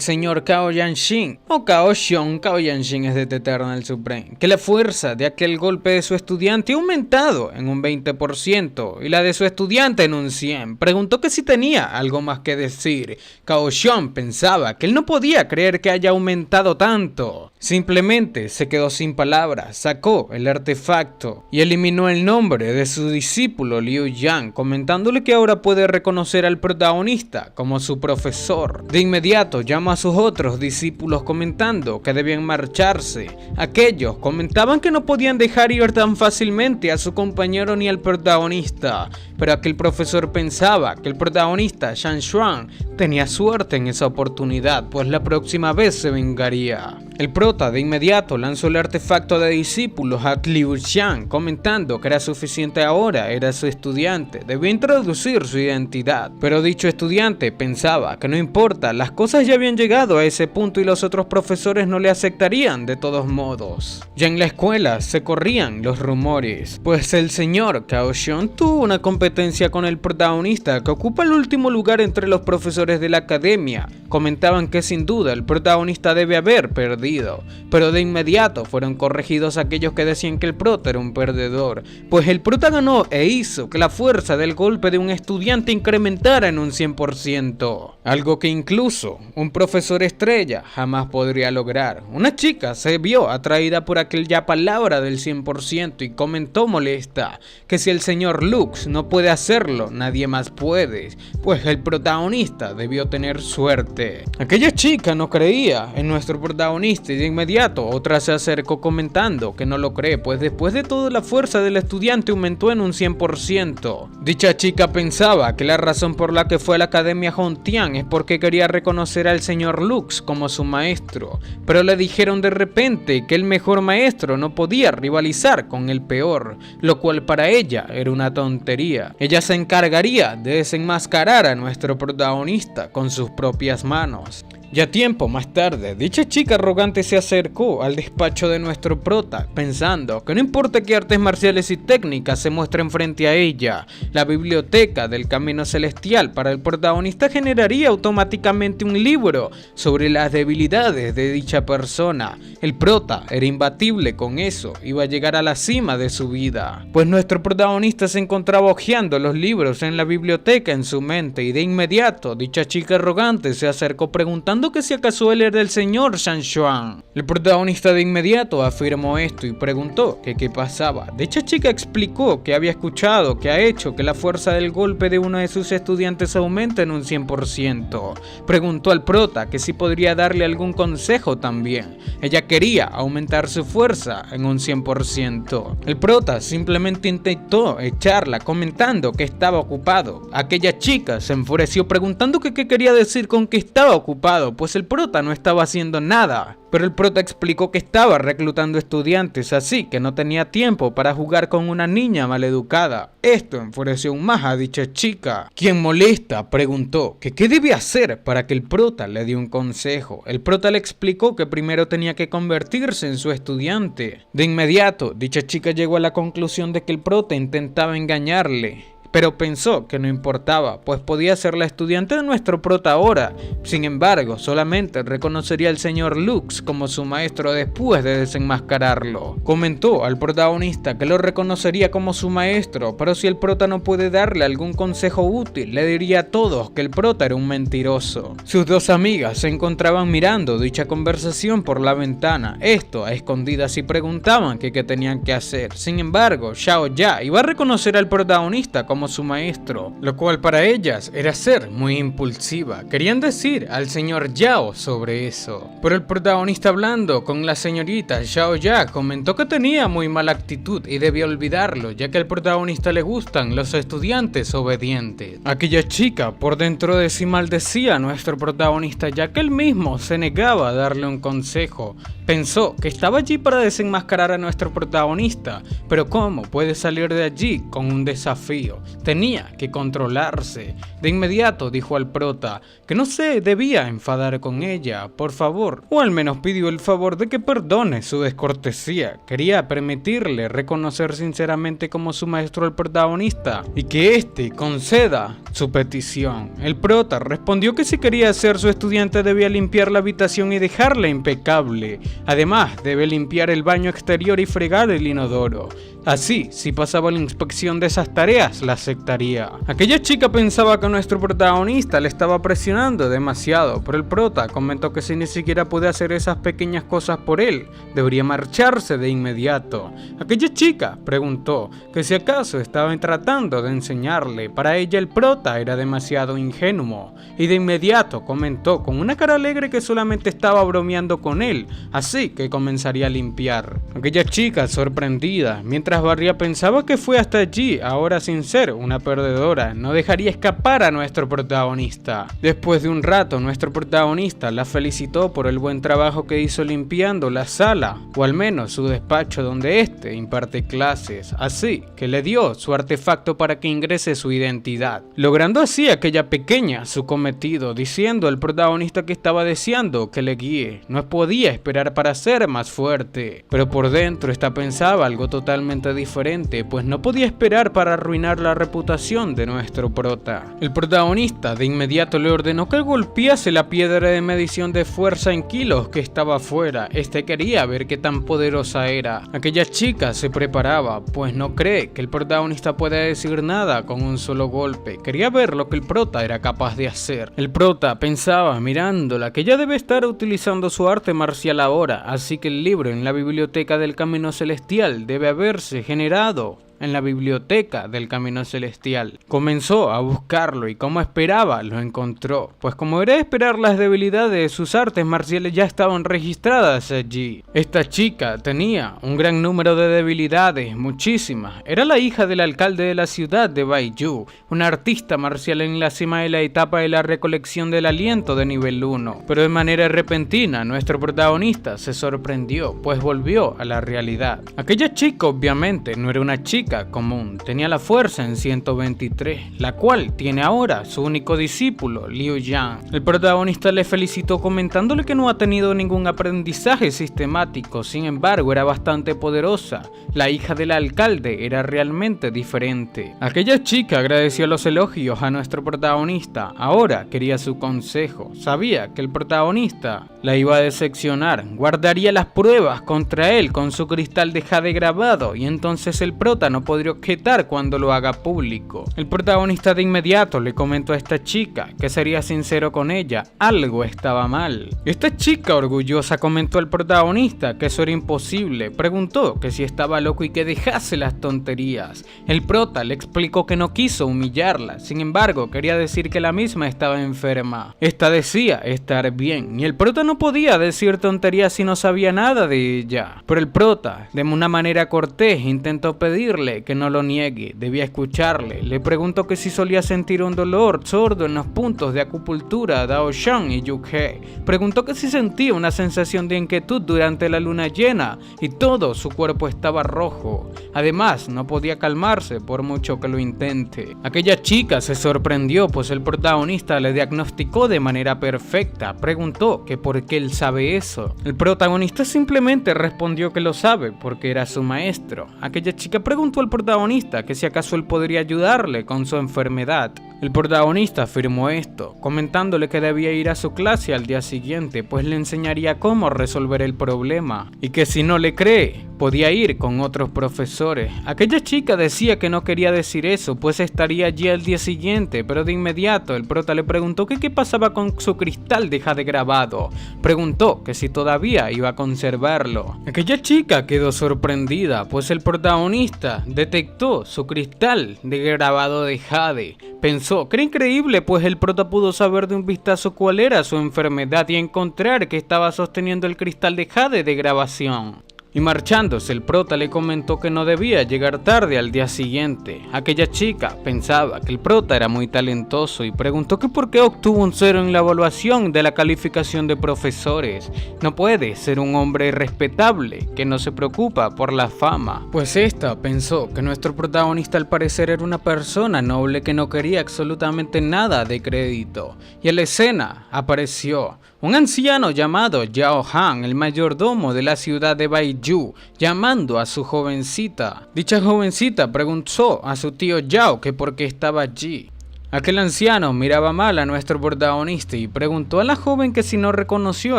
señor Cao Yanxin, o Cao Xiong, Cao Yanxin es de The Eternal Supreme, que la fuerza de aquel golpe de su estudiante ha aumentado en un 20% y la de su estudiante en un 100%. Preguntó que si tenía algo más que decir. Cao Xiong pensaba que él no podía creer que haya aumentado tanto. Simplemente se quedó sin palabras, sacó el artefacto y eliminó el nombre de su discípulo Liu Yang, comentándole que ahora puede reconocer al protagonista como su profesor. De inmediato llamó a sus otros discípulos comentando que debían marcharse. Aquellos comentaban que no podían dejar ir tan fácilmente a su compañero ni al protagonista, pero aquel profesor pensaba que el protagonista Shan Xuan tenía suerte en esa oportunidad, pues la próxima vez se vengaría. El prota de inmediato lanzó el artefacto de discípulos a Liu Xiang, comentando que era suficiente ahora, era su estudiante, debía introducir su identidad. Pero dicho estudiante pensaba que no importa, las cosas ya habían llegado a ese punto y los otros profesores no le aceptarían de todos modos. Ya en la escuela se corrían los rumores, pues el señor Cao Xiong tuvo una competencia con el protagonista que ocupa el último lugar entre los profesores de la academia. Comentaban que sin duda el protagonista debe haber perdido, pero de inmediato fueron corregidos aquellos que decían que el prota era un perdedor, pues el prota ganó e hizo que la fuerza del golpe de un estudiante incrementara en un 100%, algo que incluso un profesor estrella jamás podría lograr. Una chica se vio atraída por aquella palabra del 100% y comentó molesta que si el señor Lux no puede hacerlo, nadie más puede, pues el protagonista debió tener suerte. Aquella chica no creía en nuestro protagonista y de inmediato otra se acercó comentando que no lo cree, pues después de todo la fuerza del estudiante aumentó en un 100%. Dicha chica pensaba que la razón por la que fue a la academia Hongtian es porque quería reconocer al señor Lux como su maestro, pero le dijeron de repente que el mejor maestro no podía rivalizar con el peor, lo cual para ella era una tontería. Ella se encargaría de desenmascarar a nuestro protagonista con sus propias manos. Ya tiempo más tarde, dicha chica arrogante se acercó al despacho de nuestro prota, pensando que no importa qué artes marciales y técnicas se muestren frente a ella, la biblioteca del camino celestial para el protagonista generaría automáticamente un libro sobre las debilidades de dicha persona. El prota era imbatible con eso, iba a llegar a la cima de su vida, pues nuestro protagonista se encontraba hojeando los libros en la biblioteca en su mente y de inmediato dicha chica arrogante se acercó preguntando que si acaso él era el señor Shan Xuan. El protagonista de inmediato afirmó esto y preguntó que qué pasaba. Dicha chica explicó que había escuchado que ha hecho que la fuerza del golpe de uno de sus estudiantes aumente en un 100%. Preguntó al prota que si podría darle algún consejo también. Ella quería aumentar su fuerza en un 100%. El prota simplemente intentó echarla comentando que estaba ocupado. Aquella chica se enfureció preguntando que qué quería decir con que estaba ocupado, pues el prota no estaba haciendo nada. Pero el prota explicó que estaba reclutando estudiantes, así que no tenía tiempo para jugar con una niña maleducada. Esto enfureció aún más a dicha chica, quien molesta preguntó que qué debe hacer para que el prota le dé un consejo. El prota le explicó que primero tenía que convertirse en su estudiante. De inmediato, dicha chica llegó a la conclusión de que el prota intentaba engañarle, pero pensó que no importaba, pues podía ser la estudiante de nuestro prota ahora. Sin embargo, solamente reconocería al señor Lux como su maestro después de desenmascararlo. Comentó al protagonista que lo reconocería como su maestro, pero si el prota no puede darle algún consejo útil, le diría a todos que el prota era un mentiroso. Sus dos amigas se encontraban mirando dicha conversación por la ventana, esto a escondidas, y preguntaban que qué tenían que hacer. Sin embargo, Xiao Ya iba a reconocer al protagonista como como su maestro, lo cual para ellas era ser muy impulsiva. Querían decir al señor Yao sobre eso, pero el protagonista, hablando con la señorita Xiao Ya, comentó que tenía muy mala actitud y debía olvidarlo, ya que al protagonista le gustan los estudiantes obedientes. Aquella chica por dentro de sí maldecía a nuestro protagonista, ya que él mismo se negaba a darle un consejo. Pensó que estaba allí para desenmascarar a nuestro protagonista, pero ¿cómo puede salir de allí con un desafío? Tenía que controlarse. De inmediato dijo al prota que no se debía enfadar con ella, por favor, o al menos pidió el favor de que perdone su descortesía. Quería permitirle reconocer sinceramente como su maestro al protagonista y que éste conceda su petición. El prota respondió que si quería ser su estudiante debía limpiar la habitación y dejarla impecable. Además, debe limpiar el baño exterior y fregar el inodoro. Así, si pasaba la inspección de esas tareas, la aceptaría. Aquella chica pensaba que nuestro protagonista le estaba presionando demasiado, pero el prota comentó que si ni siquiera puede hacer esas pequeñas cosas por él, debería marcharse de inmediato. Aquella chica preguntó que si acaso estaban tratando de enseñarle. Para ella el prota era demasiado ingenuo, y de inmediato comentó con una cara alegre que solamente estaba bromeando con él, así que comenzaría a limpiar. Aquella chica, sorprendida, mientras barría, pensaba que fue hasta allí, ahora sin ser una perdedora, no dejaría escapar a nuestro protagonista. Después de un rato, nuestro protagonista la felicitó por el buen trabajo que hizo limpiando la sala, o al menos su despacho donde éste imparte clases, así que le dio su artefacto para que ingrese su identidad, logrando así aquella pequeña su cometido, diciendo al protagonista que estaba deseando que le guíe, no podía esperar para ser más fuerte, pero por dentro esta pensaba algo totalmente diferente, pues no podía esperar para arruinar la reputación de nuestro prota. El protagonista de inmediato le ordenó que golpease la piedra de medición de fuerza en kilos que estaba afuera. Este quería ver qué tan poderosa era. Aquella chica se preparaba, pues no cree que el protagonista pueda decir nada con un solo golpe. Quería ver lo que el prota era capaz de hacer. El prota pensaba mirándola que ella debe estar utilizando su arte marcial ahora, así que el libro en la biblioteca del Camino Celestial debe haberse generado en la biblioteca del Camino Celestial. Comenzó a buscarlo y como esperaba lo encontró, pues como era de esperar las debilidades de sus artes marciales ya estaban registradas allí. Esta chica tenía un gran número de debilidades, muchísimas. Era la hija del alcalde de la ciudad de Baiyu, una artista marcial en la cima de la etapa de la recolección del aliento de nivel 1, pero de manera repentina nuestro protagonista se sorprendió, pues volvió a la realidad. Aquella chica obviamente no era una chica común, tenía la fuerza en 123, la cual tiene ahora su único discípulo, Liu Yang. El protagonista le felicitó comentándole que no ha tenido ningún aprendizaje sistemático, sin embargo era bastante poderosa. La hija del alcalde era realmente diferente. Aquella chica agradeció los elogios a nuestro protagonista, ahora quería su consejo, sabía que el protagonista la iba a decepcionar, guardaría las pruebas contra él con su cristal de jade grabado y entonces el prota no podría objetar cuando lo haga público. El protagonista de inmediato le comentó a esta chica que sería sincero con ella, algo estaba mal. Esta chica orgullosa comentó al protagonista que eso era imposible, preguntó que si estaba loco y que dejase las tonterías. El prota le explicó que no quiso humillarla, sin embargo quería decir que la misma estaba enferma. Esta decía estar bien y el prota no podía decir tonterías si no sabía nada de ella, pero el prota de una manera cortés intentó pedirle que no lo niegue, debía escucharle. Le preguntó que si solía sentir un dolor sordo en los puntos de acupuntura Daoshan y Yukhe. Preguntó que si sentía una sensación de inquietud durante la luna llena y todo su cuerpo estaba rojo. Además, no podía calmarse por mucho que lo intente. Aquella chica se sorprendió, pues el protagonista le diagnosticó de manera perfecta. Preguntó que por qué él sabe eso. El protagonista simplemente respondió que lo sabe porque era su maestro. Aquella chica preguntó al protagonista que si acaso él podría ayudarle con su enfermedad. El protagonista afirmó esto, comentándole que debía ir a su clase al día siguiente, pues le enseñaría cómo resolver el problema, y que si no le cree, podía ir con otros profesores. Aquella chica decía que no quería decir eso, pues estaría allí al día siguiente, pero de inmediato el prota le preguntó que qué pasaba con su cristal de jade grabado. Preguntó que si todavía iba a conservarlo. Aquella chica quedó sorprendida, pues el protagonista detectó su cristal de grabado de jade. Pensó que era increíble, pues el prota pudo saber de un vistazo cuál era su enfermedad y encontrar que estaba sosteniendo el cristal de jade de grabación. Y marchándose, el prota le comentó que no debía llegar tarde al día siguiente. Aquella chica pensaba que el prota era muy talentoso y preguntó que por qué obtuvo un 0 en la evaluación de la calificación de profesores. No puede ser un hombre respetable que no se preocupa por la fama. Pues esta pensó que nuestro protagonista al parecer era una persona noble que no quería absolutamente nada de crédito. Y en la escena apareció un anciano llamado Yao Han, el mayordomo de la ciudad de Baiyu, llamando a su jovencita. Dicha jovencita preguntó a su tío Yao que por qué estaba allí. Aquel anciano miraba mal a nuestro protagonista y preguntó a la joven que si no reconoció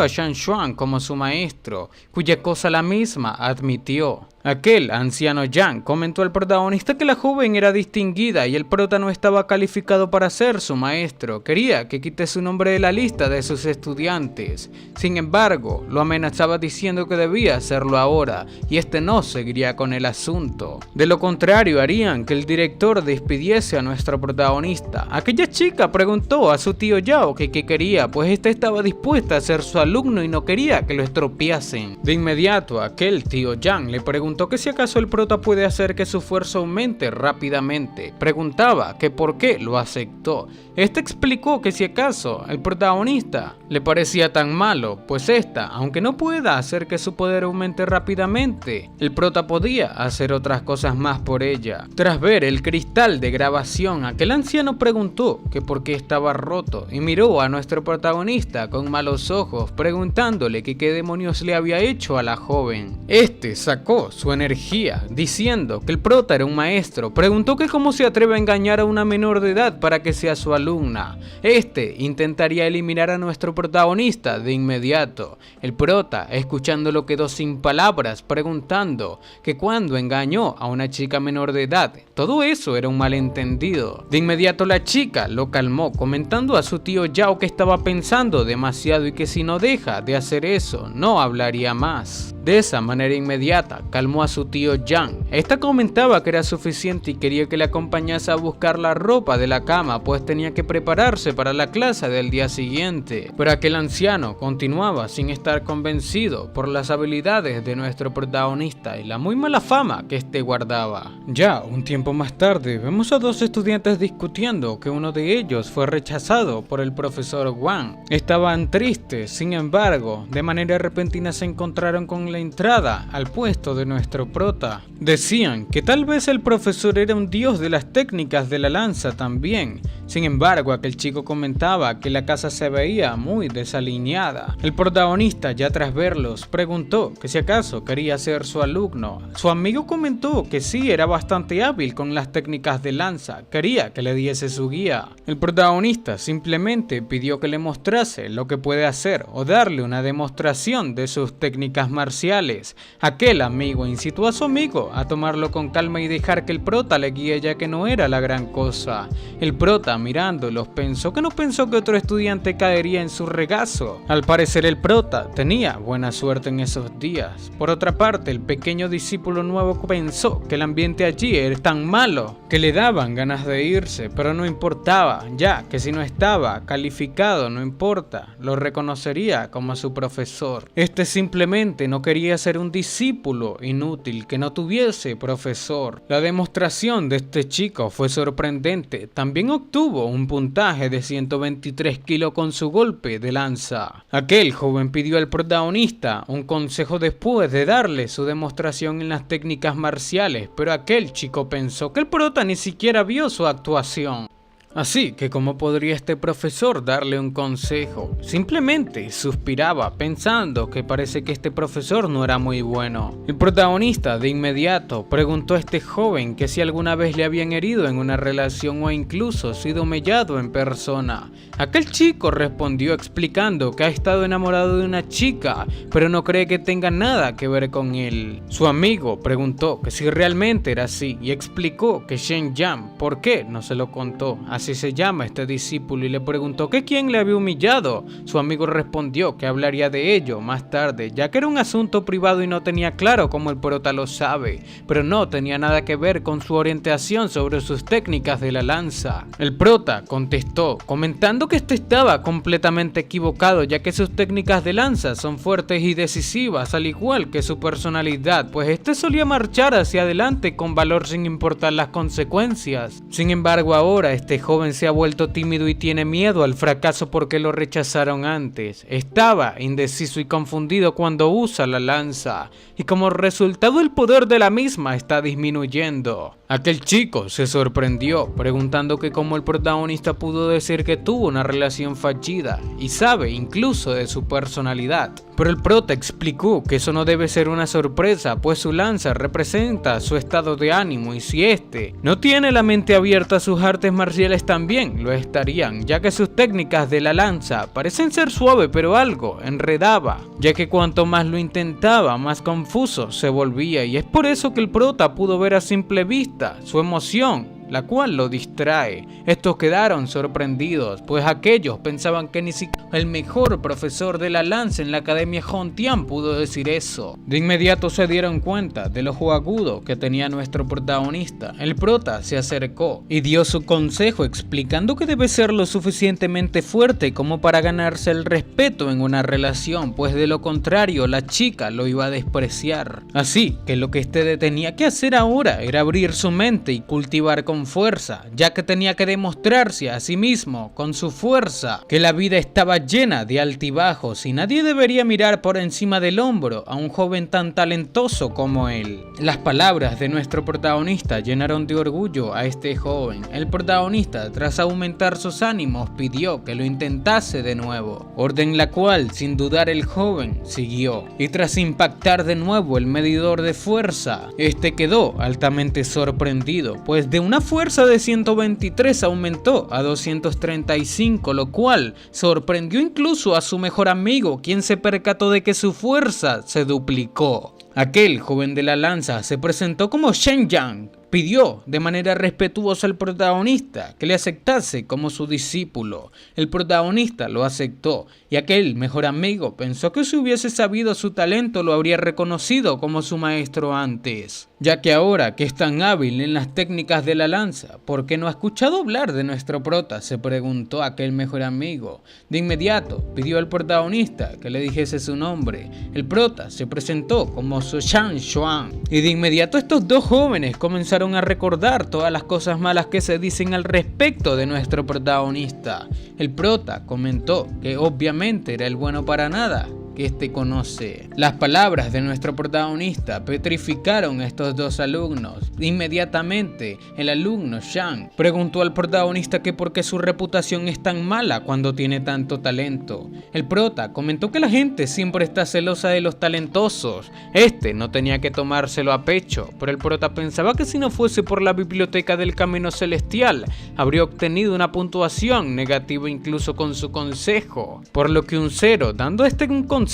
a Shan Xuan como su maestro, cuya cosa la misma admitió. Aquel anciano Yang comentó al protagonista que la joven era distinguida y el prota no estaba calificado para ser su maestro. Quería que quite su nombre de la lista de sus estudiantes. Sin embargo, lo amenazaba diciendo que debía hacerlo ahora y este no seguiría con el asunto. De lo contrario, harían que el director despidiese a nuestro protagonista. Aquella chica preguntó a su tío Yao que qué quería, pues este estaba dispuesta a ser su alumno y no quería que lo estropeasen. De inmediato, aquel tío Yang le preguntó que si acaso el prota puede hacer que su fuerza aumente rápidamente. Preguntaba que por qué lo aceptó. Este explicó que si acaso el protagonista le parecía tan malo, pues esta, aunque no pueda hacer que su poder aumente rápidamente, el prota podía hacer otras cosas más por ella. Tras ver el cristal de grabación, aquel anciano preguntó que por qué estaba roto y miró a nuestro protagonista con malos ojos, preguntándole que qué demonios le había hecho a la joven. Este sacó su energía, diciendo que el prota era un maestro. Preguntó que cómo se atreve a engañar a una menor de edad para que sea su alumna. Este intentaría eliminar a nuestro protagonista de inmediato. El prota, escuchándolo, quedó sin palabras, preguntando que cuando engañó a una chica menor de edad, todo eso era un malentendido. De inmediato la chica lo calmó, comentando a su tío Yao que estaba pensando demasiado y que si no deja de hacer eso, no hablaría más. De esa manera inmediata, calmó a su tío Yang. Esta comentaba que era suficiente y quería que le acompañase a buscar la ropa de la cama, pues tenía que prepararse para la clase del día siguiente. Pero aquel anciano continuaba sin estar convencido por las habilidades de nuestro protagonista y la muy mala fama que este guardaba. Ya un tiempo más tarde, vemos a dos estudiantes discutiendo que uno de ellos fue rechazado por el profesor Wang. Estaban tristes, sin embargo, de manera repentina se encontraron con la entrada al puesto de nuestro prota. Decían que tal vez el profesor era un dios de las técnicas de la lanza también. Sin embargo, aquel chico comentaba que la casa se veía muy desalineada. El protagonista, ya tras verlos, preguntó que si acaso quería ser su alumno. Su amigo comentó que sí, era bastante hábil con las técnicas de lanza, quería que le diese su guía. El protagonista simplemente pidió que le mostrase lo que puede hacer o darle una demostración de sus técnicas marciales. Aquel amigo incitó a su amigo a tomarlo con calma y dejar que el prota le guíe, ya que no era la gran cosa. El prota, mirándolos, pensó que otro estudiante caería en su regazo. Al parecer el prota tenía buena suerte en esos días. Por otra parte, el pequeño discípulo nuevo pensó que el ambiente allí era tan malo que le daban ganas de irse, pero no importaba, ya que si no estaba calificado no importa, lo reconocería como su profesor. Este simplemente no quería ser un discípulo inútil que no tuviese profesor. La demostración de este chico fue sorprendente. También obtuvo un puntaje de 123 kilos con su golpe de lanza. Aquel joven pidió al protagonista un consejo después de darle su demostración en las técnicas marciales, pero aquel chico pensó que el prota ni siquiera vio su actuación. Así que ¿cómo podría este profesor darle un consejo? Simplemente suspiraba pensando que parece que este profesor no era muy bueno. El protagonista de inmediato preguntó a este joven que si alguna vez le habían herido en una relación o incluso sido humillado en persona. Aquel chico respondió explicando que ha estado enamorado de una chica, pero no cree que tenga nada que ver con él. Su amigo preguntó que si realmente era así y explicó que Shen Yang, ¿por qué no se lo contó? Así se llama este discípulo, y le preguntó que quién le había humillado. Su amigo respondió que hablaría de ello más tarde, ya que era un asunto privado y no tenía claro cómo el prota lo sabe, pero no tenía nada que ver con su orientación sobre sus técnicas de la lanza. El prota contestó, comentando que este estaba completamente equivocado, ya que sus técnicas de lanza son fuertes y decisivas, al igual que su personalidad, pues este solía marchar hacia adelante con valor sin importar las consecuencias. Sin embargo, ahora este joven se ha vuelto tímido y tiene miedo al fracaso porque lo rechazaron antes. Estaba indeciso y confundido cuando usa la lanza, y como resultado el poder de la misma está disminuyendo. Aquel chico se sorprendió, preguntando que cómo el protagonista pudo decir que tuvo una relación fallida, y sabe incluso de su personalidad. Pero el prota explicó que eso no debe ser una sorpresa, pues su lanza representa su estado de ánimo, y si este no tiene la mente abierta, sus artes marciales también lo estarían, ya que sus técnicas de la lanza parecen ser suaves, pero algo enredaba, ya que cuanto más lo intentaba, más confuso se volvía, y es por eso que el prota pudo ver a simple vista su emoción, la cual lo distrae. Estos quedaron sorprendidos, pues aquellos pensaban que ni siquiera el mejor profesor de la lanza en la Academia Hontian pudo decir eso. De inmediato se dieron cuenta del ojo agudo que tenía nuestro protagonista. El prota se acercó y dio su consejo, explicando que debe ser lo suficientemente fuerte como para ganarse el respeto en una relación, pues de lo contrario la chica lo iba a despreciar. Así que lo que este tenía que hacer ahora era abrir su mente y cultivar con fuerza, ya que tenía que demostrarse a sí mismo con su fuerza que la vida estaba llena de altibajos y nadie debería mirar por encima del hombro a un joven tan talentoso como él. Las palabras de nuestro protagonista llenaron de orgullo a este joven. El protagonista, tras aumentar sus ánimos, pidió que lo intentase de nuevo, orden la cual sin dudar el joven siguió, y tras impactar de nuevo el medidor de fuerza, este quedó altamente sorprendido, pues de una fuerza de 123 aumentó a 235, lo cual sorprendió incluso a su mejor amigo, quien se percató de que su fuerza se duplicó. Aquel joven de la lanza se presentó como Shen Yang. Pidió de manera respetuosa al protagonista que le aceptase como su discípulo. El protagonista lo aceptó y aquel mejor amigo pensó que si hubiese sabido su talento lo habría reconocido como su maestro antes, ya que ahora que es tan hábil en las técnicas de la lanza, ¿por qué no ha escuchado hablar de nuestro prota?, se preguntó aquel mejor amigo. De inmediato pidió al protagonista que le dijese su nombre. El prota se presentó como Shan Xuan y de inmediato estos dos jóvenes comenzaron a recordar todas las cosas malas que se dicen al respecto de nuestro protagonista. El prota comentó que obviamente era el bueno para nada que este conoce. Las palabras de nuestro protagonista petrificaron a estos dos alumnos. Inmediatamente el alumno Shang preguntó al protagonista que por qué su reputación es tan mala cuando tiene tanto talento. El prota comentó que la gente siempre está celosa de los talentosos. Este no tenía que tomárselo a pecho, pero el prota pensaba que si no fuese por la biblioteca del camino celestial, habría obtenido una puntuación negativa incluso con su consejo, por lo que un 0 dando un consejo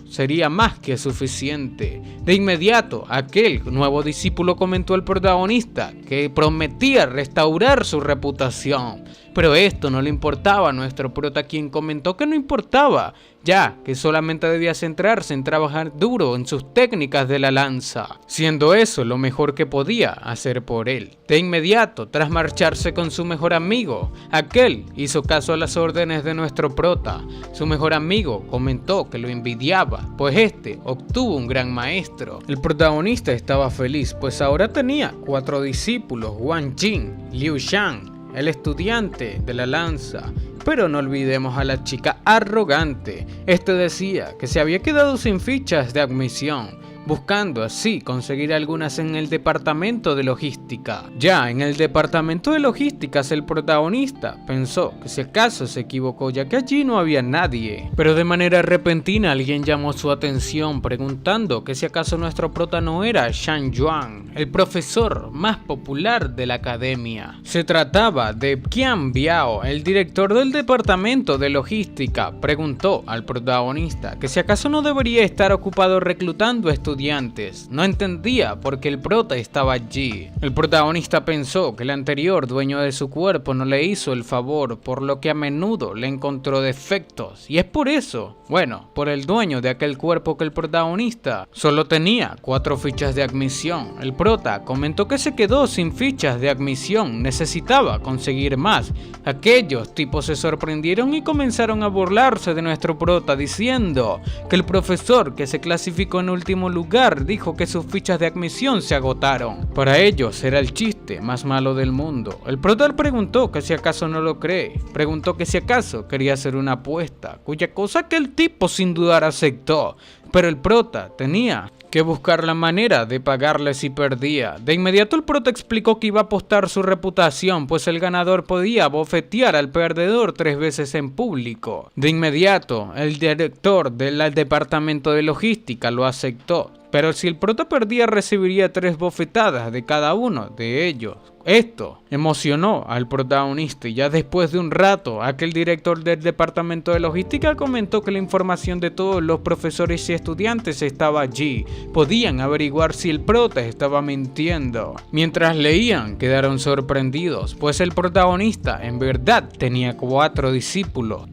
sería más que suficiente. De inmediato, aquel nuevo discípulo comentó al protagonista que prometía restaurar su reputación, pero esto no le importaba a nuestro prota, quien comentó que no importaba, ya que solamente debía centrarse en trabajar duro en sus técnicas de la lanza, siendo eso lo mejor que podía hacer por él. De inmediato, tras marcharse con su mejor amigo, aquel hizo caso a las órdenes de nuestro prota. Su mejor amigo comentó que lo envidiaba, pues este obtuvo un gran maestro. El protagonista estaba feliz, pues ahora tenía 4 discípulos: Wang Jing, Liu Shan, el estudiante de la lanza. Pero no olvidemos a la chica arrogante. Este decía que se había quedado sin fichas de admisión, buscando así conseguir algunas en el departamento de logística. Ya en el departamento de logísticas, el protagonista pensó que si acaso se equivocó, ya que allí no había nadie. Pero de manera repentina alguien llamó su atención preguntando que si acaso nuestro prota no era Shang Yuan, el profesor más popular de la academia. Se trataba de Qian Biao, el director del departamento de logística. Preguntó al protagonista que si acaso no debería estar ocupado reclutando estudiantes. No entendía por qué el prota estaba allí. El protagonista pensó que el anterior dueño de su cuerpo no le hizo el favor, por lo que a menudo le encontró defectos, y es por eso, bueno, por el dueño de aquel cuerpo, que el protagonista solo tenía 4 fichas de admisión. El prota comentó que se quedó sin fichas de admisión, necesitaba conseguir más. Aquellos tipos se sorprendieron y comenzaron a burlarse de nuestro prota, diciendo que el profesor, que se clasificó en último lugar, dijo que sus fichas de admisión se agotaron. Para ellos era el chiste más malo del mundo. El prota preguntó que si acaso no lo cree, preguntó que si acaso quería hacer una apuesta, cuya cosa que el tipo sin dudar aceptó, pero el prota tenía que buscar la manera de pagarle si perdía. De inmediato el prota explicó que iba a apostar su reputación, pues el ganador podía bofetear al perdedor 3 veces en público. De inmediato el director del departamento de logística lo aceptó, pero si el prota perdía recibiría 3 bofetadas de cada uno de ellos. Esto emocionó al protagonista, y ya después de un rato, aquel director del departamento de logística comentó que la información de todos los profesores y estudiantes estaba allí. Podían averiguar si el prota estaba mintiendo. Mientras leían, quedaron sorprendidos, pues el protagonista en verdad tenía 4 discípulos.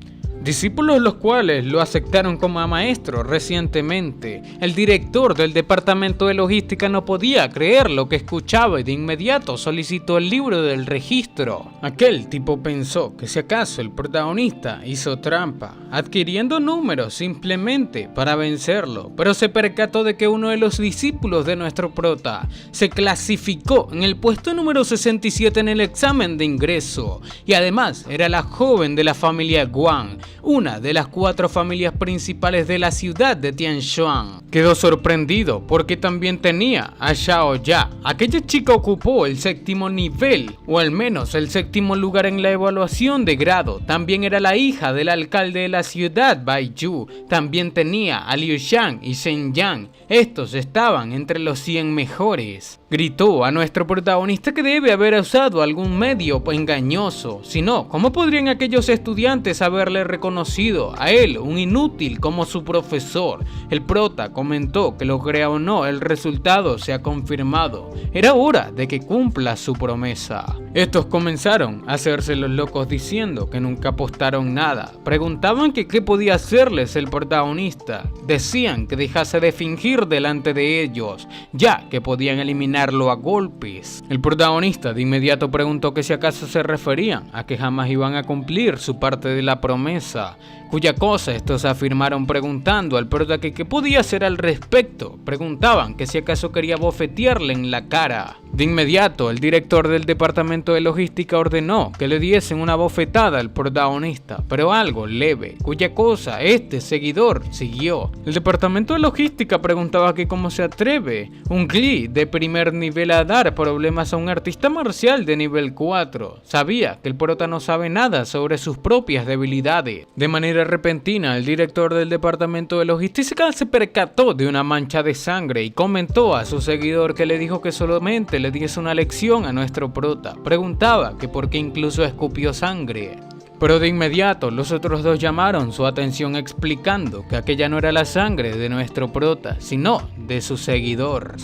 Discípulos los cuales lo aceptaron como maestro recientemente. El director del departamento de logística no podía creer lo que escuchaba y de inmediato solicitó el libro del registro. Aquel tipo pensó que si acaso el protagonista hizo trampa, adquiriendo números simplemente para vencerlo, pero se percató de que uno de los discípulos de nuestro prota se clasificó en el puesto número 67 en el examen de ingreso, y además era la joven de la familia Guan, una de las 4 familias principales de la ciudad de Tianshuan. Quedó sorprendido porque también tenía a Xiao Ya. Aquella chica ocupó el 7º nivel, o al menos el 7º lugar en la evaluación de grado. También era la hija del alcalde de la ciudad, Bai Yu. También tenía a Liu Shan y Shen Yang. Estos estaban entre los 100 mejores. Gritó a nuestro protagonista que debe haber usado algún medio engañoso. Si no, ¿cómo podrían aquellos estudiantes haberle reconocido a él, un inútil, como su profesor? El prota comentó que lo crea o no, el resultado se ha confirmado. Era hora de que cumpla su promesa. Estos comenzaron a hacerse los locos diciendo que nunca apostaron nada. Preguntaban que qué podía hacerles el protagonista. Decían que dejase de fingir delante de ellos, ya que podían eliminarlo a golpes. El protagonista de inmediato preguntó que si acaso se referían a que jamás iban a cumplir su parte de la promesa, cuya cosa estos afirmaron preguntando al prota que qué podía hacer al respecto. Preguntaban que si acaso quería bofetearle en la cara. De inmediato el director del departamento de logística ordenó que le diesen una bofetada al protagonista, pero algo leve, cuya cosa este seguidor siguió. El departamento de logística preguntaba que cómo se atreve un Glee de primer nivel a dar problemas a un artista marcial de nivel 4. Sabía que el prota no sabe nada sobre sus propias debilidades. De manera repentina, el director del departamento de logística se percató de una mancha de sangre y comentó a su seguidor que le dijo que solamente le diese una lección a nuestro prota. Preguntaba que por qué incluso escupió sangre. Pero de inmediato los otros 2 llamaron su atención explicando que aquella no era la sangre de nuestro prota, sino de su seguidor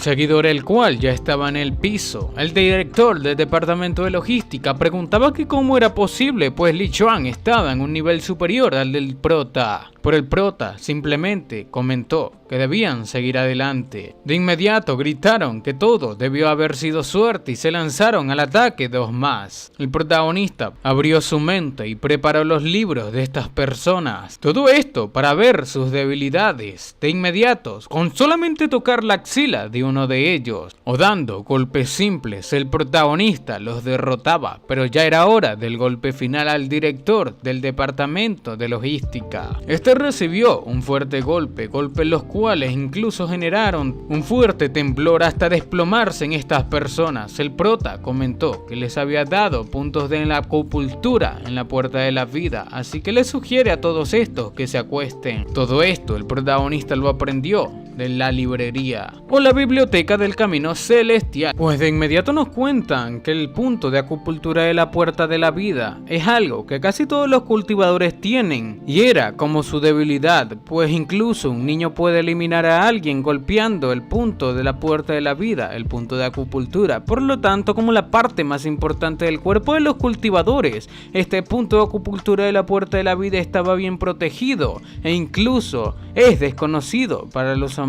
el cual ya estaba en el piso. El director del departamento de logística preguntaba que cómo era posible, pues Li Chuan estaba en un nivel superior al del prota. Pero el prota simplemente comentó que debían seguir adelante. De inmediato gritaron que todo debió haber sido suerte y se lanzaron al ataque 2 más. El protagonista abrió su mente y preparó los libros de estas personas. Todo esto para ver sus debilidades. De inmediato, con solamente tocar la axila de uno de ellos o dando golpes simples, el protagonista los derrotaba. Pero ya era hora del golpe final al director del departamento de logística. Este recibió un fuerte golpe los cuales cuales incluso generaron un fuerte temblor hasta desplomarse en estas personas. El prota comentó que les había dado puntos de la acupuntura en la puerta de la vida, así que les sugiere a todos estos que se acuesten. Todo esto el protagonista lo aprendió de la librería o la biblioteca del camino celestial, pues de inmediato nos cuentan que el punto de acupuntura de la puerta de la vida es algo que casi todos los cultivadores tienen y era como su debilidad, pues incluso un niño puede eliminar a alguien golpeando el punto de la puerta de la vida, el punto de acupuntura. Por lo tanto, como la parte más importante del cuerpo de los cultivadores, este punto de acupuntura de la puerta de la vida estaba bien protegido e incluso es desconocido para los amados.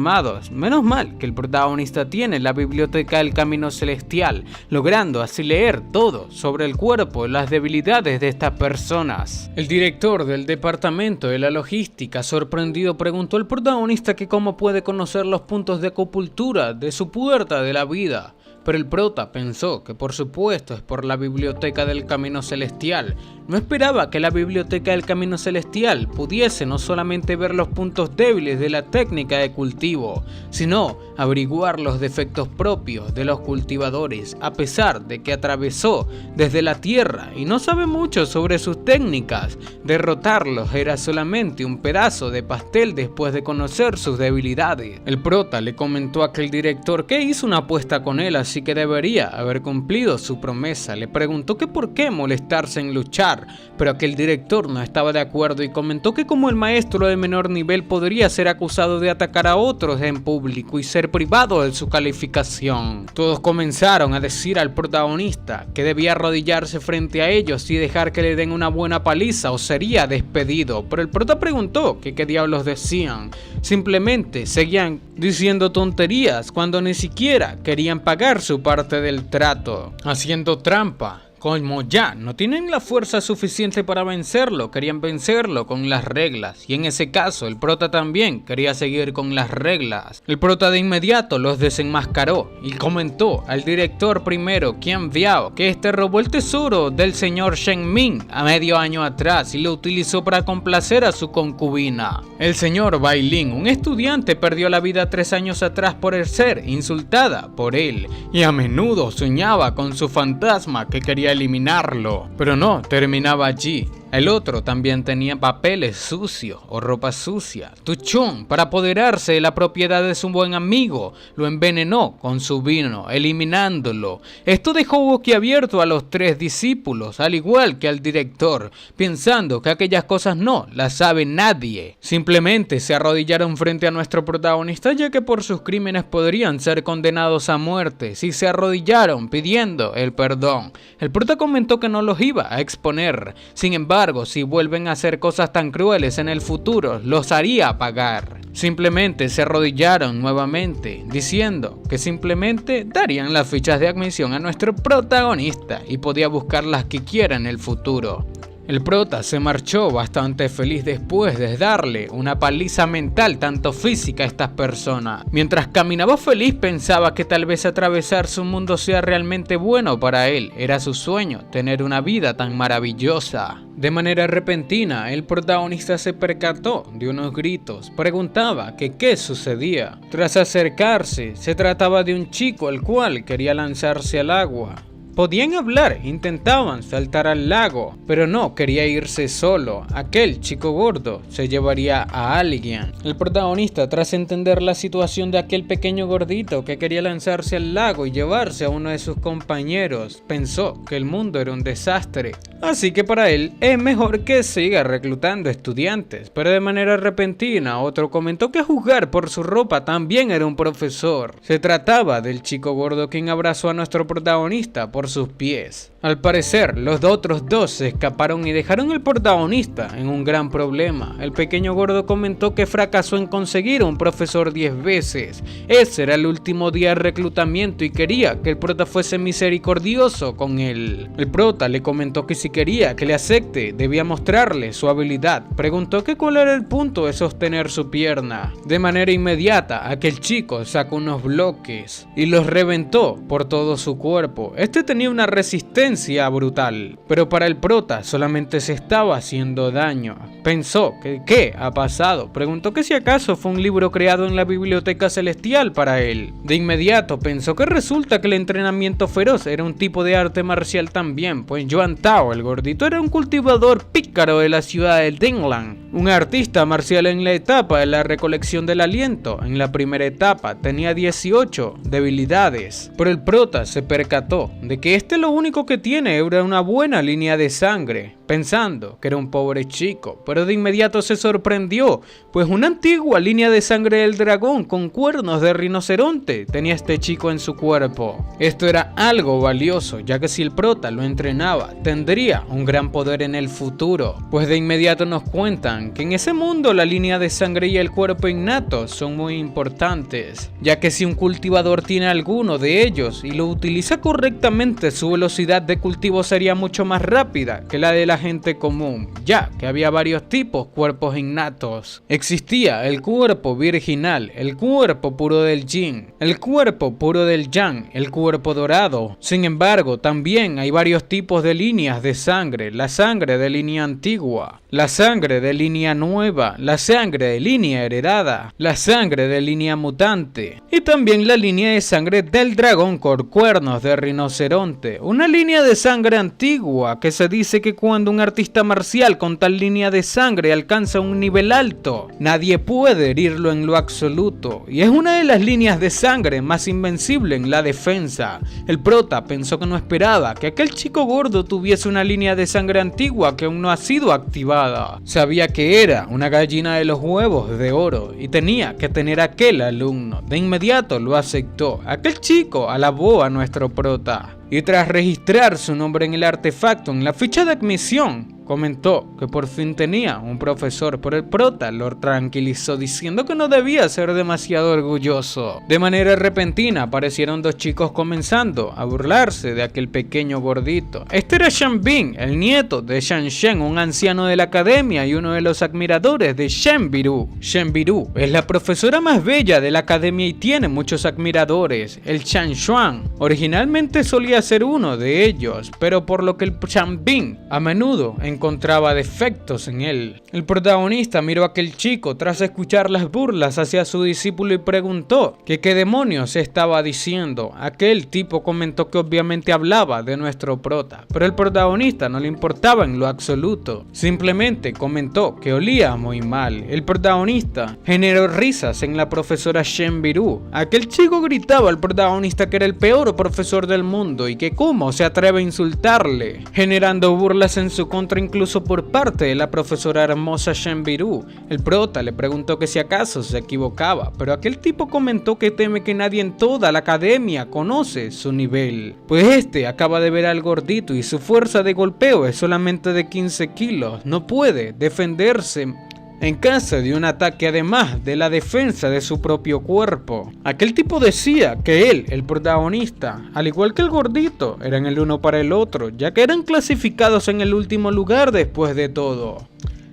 Menos mal que el protagonista tiene la biblioteca del camino celestial, logrando así leer todo sobre el cuerpo y las debilidades de estas personas. El director del departamento de la logística, sorprendido, preguntó al protagonista que cómo puede conocer los puntos de acupuntura de su puerta de la vida. Pero el prota pensó que por supuesto es por la biblioteca del camino celestial. No esperaba que la biblioteca del camino celestial pudiese no solamente ver los puntos débiles de la técnica de cultivo, sino averiguar los defectos propios de los cultivadores, a pesar de que atravesó desde la tierra y no sabe mucho sobre sus técnicas. Derrotarlos era solamente un pedazo de pastel después de conocer sus debilidades. El prota le comentó a aquel director que hizo una apuesta con él, así que debería haber cumplido su promesa. Le preguntó que por qué molestarse en luchar, pero aquel director no estaba de acuerdo y comentó que como el maestro de menor nivel podría ser acusado de atacar a otros en público y ser privado de su calificación. Todos comenzaron a decir al protagonista que debía arrodillarse frente a ellos y dejar que le den una buena paliza o sería despedido, pero el prota preguntó que qué diablos decían. Simplemente seguían diciendo tonterías cuando ni siquiera querían pagar su parte del trato, haciendo trampa. Como ya no tienen la fuerza suficiente para vencerlo, querían vencerlo con las reglas, y en ese caso el prota también quería seguir con las reglas. El prota de inmediato los desenmascaró y comentó al director primero, Qian Biao, que este robó el tesoro del señor Shen Ming a medio año atrás y lo utilizó para complacer a su concubina. El señor Bai Lin, un estudiante, perdió la vida 3 años atrás por ser insultada por él y a menudo soñaba con su fantasma que quería eliminarlo, pero no terminaba allí. El otro también tenía papeles sucios o ropa sucia. Tu Chun, para apoderarse de la propiedad de su buen amigo, lo envenenó con su vino, eliminándolo. Esto dejó boquiabierto a los 3 discípulos, al igual que al director, pensando que aquellas cosas no las sabe nadie. Simplemente se arrodillaron frente a nuestro protagonista, ya que por sus crímenes podrían ser condenados a muerte si se arrodillaron pidiendo el perdón. El prota comentó que no los iba a exponer. Sin embargo, si vuelven a hacer cosas tan crueles en el futuro, los haría pagar. Simplemente se arrodillaron nuevamente, diciendo que simplemente darían las fichas de admisión a nuestro protagonista y podía buscar las que quiera en el futuro. El prota se marchó bastante feliz después de darle una paliza mental tanto física a estas personas. Mientras caminaba feliz pensaba que tal vez atravesar su mundo sea realmente bueno para él. Era su sueño tener una vida tan maravillosa. De manera repentina, el protagonista se percató de unos gritos. Preguntaba que qué sucedía. Tras acercarse, se trataba de un chico el cual quería lanzarse al agua. Podían hablar, intentaban saltar al lago, pero no quería irse solo. Aquel chico gordo se llevaría a alguien. El protagonista, tras entender la situación de aquel pequeño gordito que quería lanzarse al lago y llevarse a uno de sus compañeros, pensó que el mundo era un desastre. Así que para él es mejor que siga reclutando estudiantes. Pero de manera repentina, otro comentó que a juzgar por su ropa también era un profesor. Se trataba del chico gordo quien abrazó a nuestro protagonista por sus pies. Al parecer, los otros dos se escaparon y dejaron al protagonista en un gran problema. El pequeño gordo comentó que fracasó en conseguir un profesor 10 veces. Ese era el último día de reclutamiento y quería que el prota fuese misericordioso con él. El prota le comentó que si quería que le acepte, debía mostrarle su habilidad. Preguntó que cuál era el punto de sostener su pierna. De manera inmediata, aquel chico sacó unos bloques y los reventó por todo su cuerpo. Este tenía tenía una resistencia brutal, pero para el prota solamente se estaba haciendo daño. Pensó que ¿qué ha pasado? Preguntó que si acaso fue un libro creado en la biblioteca celestial para él. De inmediato pensó que resulta que el entrenamiento feroz era un tipo de arte marcial también, pues Yuan Tao, el gordito, era un cultivador pícaro de la ciudad de Dinglan, un artista marcial en la etapa de la recolección del aliento. En la primera etapa tenía 18 debilidades, pero el prota se percató de que lo único que tiene era una buena línea de sangre, pensando que era un pobre chico, pero de inmediato se sorprendió, pues una antigua línea de sangre del dragón con cuernos de rinoceronte tenía este chico en su cuerpo. Esto era algo valioso, ya que si el prota lo entrenaba, tendría un gran poder en el futuro, pues de inmediato nos cuentan que en ese mundo la línea de sangre y el cuerpo innato son muy importantes, ya que si un cultivador tiene alguno de ellos y lo utiliza correctamente, su velocidad de cultivo sería mucho más rápida que la de la gente común, ya que había varios tipos cuerpos innatos. Existía el cuerpo virginal, el cuerpo puro del yin, el cuerpo puro del yang, el cuerpo dorado. Sin embargo, también hay varios tipos de líneas de sangre: la sangre de línea antigua, la sangre de línea nueva, la sangre de línea heredada, la sangre de línea mutante y también la línea de sangre del dragón con cuernos de rinoceronte, una línea de sangre antigua que se dice que cuando un artista marcial con tal línea de sangre alcanza un nivel alto, nadie puede herirlo en lo absoluto, y es una de las líneas de sangre más invencible en la defensa. El prota pensó que no esperaba que aquel chico gordo tuviese una línea de sangre antigua que aún no ha sido activada. Sabía que era una gallina de los huevos de oro y tenía que tener aquel alumno. De inmediato lo aceptó. Aquel chico alabó a nuestro prota y tras registrar su nombre en el artefacto en la ficha de admisión, comentó que por fin tenía un profesor, pero el prota lo tranquilizó diciendo que no debía ser demasiado orgulloso. De manera repentina aparecieron dos chicos comenzando a burlarse de aquel pequeño gordito. Este era Shan Bin, el nieto de Shan Shen, un anciano de la academia y uno de los admiradores de Shen Biru. Shen Biru es la profesora más bella de la academia y tiene muchos admiradores. El Shan Xuan originalmente solía ser uno de ellos, pero por lo que el Shan Bin a menudo encontraba defectos en él. El protagonista miró a aquel chico tras escuchar las burlas hacia su discípulo y preguntó que qué demonios estaba diciendo. Aquel tipo comentó que obviamente hablaba de nuestro prota, pero el protagonista no le importaba en lo absoluto. Simplemente comentó que olía muy mal. El protagonista generó risas en la profesora Shen Biru. Aquel chico gritaba al protagonista que era el peor profesor del mundo y que cómo se atreve a insultarle, generando burlas en su contra incluso por parte de la profesora hermosa Shen Biru. El prota le preguntó que si acaso se equivocaba, pero aquel tipo comentó que teme que nadie en toda la academia conoce su nivel, pues este acaba de ver al gordito y su fuerza de golpeo es solamente de 15 kilos, no puede defenderse en caso de un ataque, además de la defensa de su propio cuerpo. Aquel tipo decía que él, el protagonista, al igual que el gordito, eran el uno para el otro, ya que eran clasificados en el último lugar después de todo.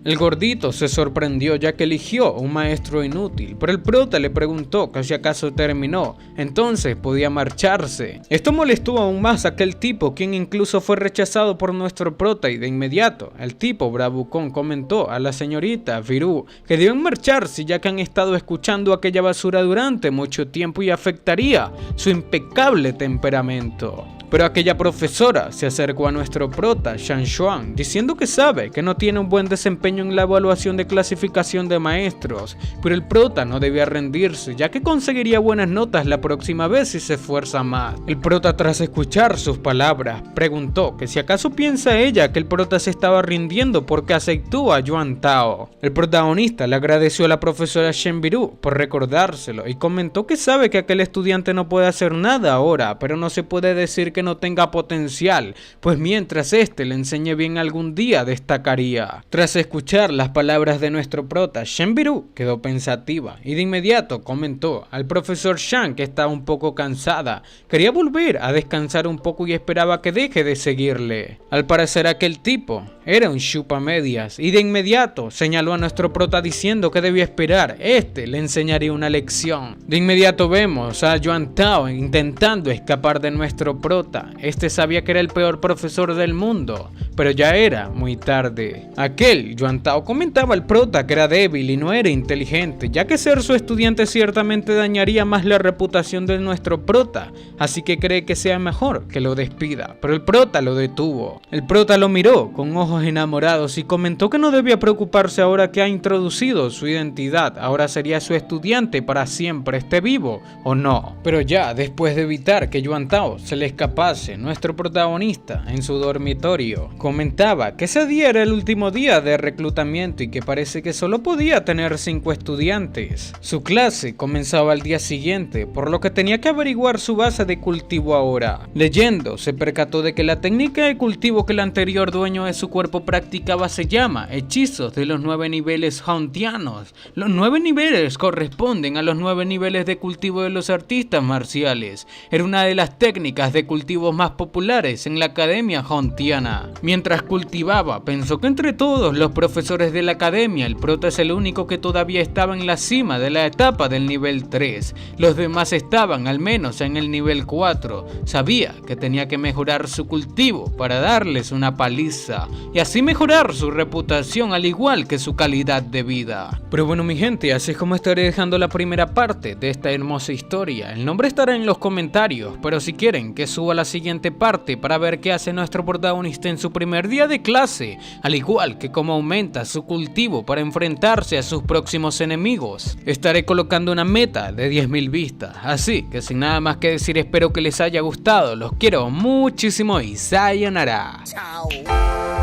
El gordito se sorprendió ya que eligió un maestro inútil, pero el prota le preguntó que si acaso terminó, entonces podía marcharse. Esto molestó aún más a aquel tipo, quien incluso fue rechazado por nuestro prota, y de inmediato el tipo bravucón comentó a la señorita Biru que deben marcharse ya que han estado escuchando aquella basura durante mucho tiempo y afectaría su impecable temperamento. Pero aquella profesora se acercó a nuestro prota, Shan Xuan, diciendo que sabe que no tiene un buen desempeño en la evaluación de clasificación de maestros, pero el prota no debía rendirse, ya que conseguiría buenas notas la próxima vez si se esfuerza más. El prota, tras escuchar sus palabras, preguntó que si acaso piensa ella que el prota se estaba rindiendo porque aceptó a Yuan Tao. El protagonista le agradeció a la profesora Shen Biru por recordárselo y comentó que sabe que aquel estudiante no puede hacer nada ahora, pero no se puede decir que no tenga potencial, pues mientras este le enseñe bien algún día destacaría. Tras escuchar las palabras de nuestro prota, Shen Biru quedó pensativa y de inmediato comentó al profesor Shan que estaba un poco cansada, quería volver a descansar un poco y esperaba que deje de seguirle. Al parecer aquel tipo era un chupamedias y de inmediato señaló a nuestro prota diciendo que debía esperar, este le enseñaría una lección. De inmediato vemos a Yuan Tao intentando escapar de nuestro prota, este sabía que era el peor profesor del mundo, pero ya era muy tarde. Aquel Yuan Tao comentaba al prota que era débil y no era inteligente, ya que ser su estudiante ciertamente dañaría más la reputación de nuestro prota, así que cree que sea mejor que lo despida, pero el prota lo detuvo. El prota lo miró con ojos enamorados y comentó que no debía preocuparse ahora que ha introducido su identidad, ahora sería su estudiante para siempre, esté vivo o no. Pero ya después de evitar que Yuan Tao se le escapase, nuestro protagonista en su dormitorio comentaba que ese día era el último día de reclutamiento y que parece que solo podía tener 5 estudiantes. Su clase comenzaba al día siguiente, por lo que tenía que averiguar su base de cultivo ahora. Leyendo, se percató de que la técnica de cultivo que el anterior dueño de su cuerpo practicaba se llama hechizos de los 9 niveles hauntianos. Los 9 niveles corresponden a los 9 niveles de cultivo de los artistas marciales. Era una de las técnicas de cultivo más populares en la academia hauntiana. Mientras cultivaba, pensó que entre todos los profesores de la academia, el prota es el único que todavía estaba en la cima de la etapa del nivel 3. Los demás estaban al menos en el nivel 4. Sabía que tenía que mejorar su cultivo para darles una paliza y así mejorar su reputación al igual que su calidad de vida. Pero bueno mi gente, así es como estaré dejando la primera parte de esta hermosa historia. El nombre estará en los comentarios, pero si quieren que suba la siguiente parte para ver qué hace nuestro protagonista en su primer día de clase, al igual que cómo aumenta su cultivo para enfrentarse a sus próximos enemigos, estaré colocando una meta de 10.000 vistas. Así que sin nada más que decir, espero que les haya gustado, los quiero muchísimo y sayonara. Chao.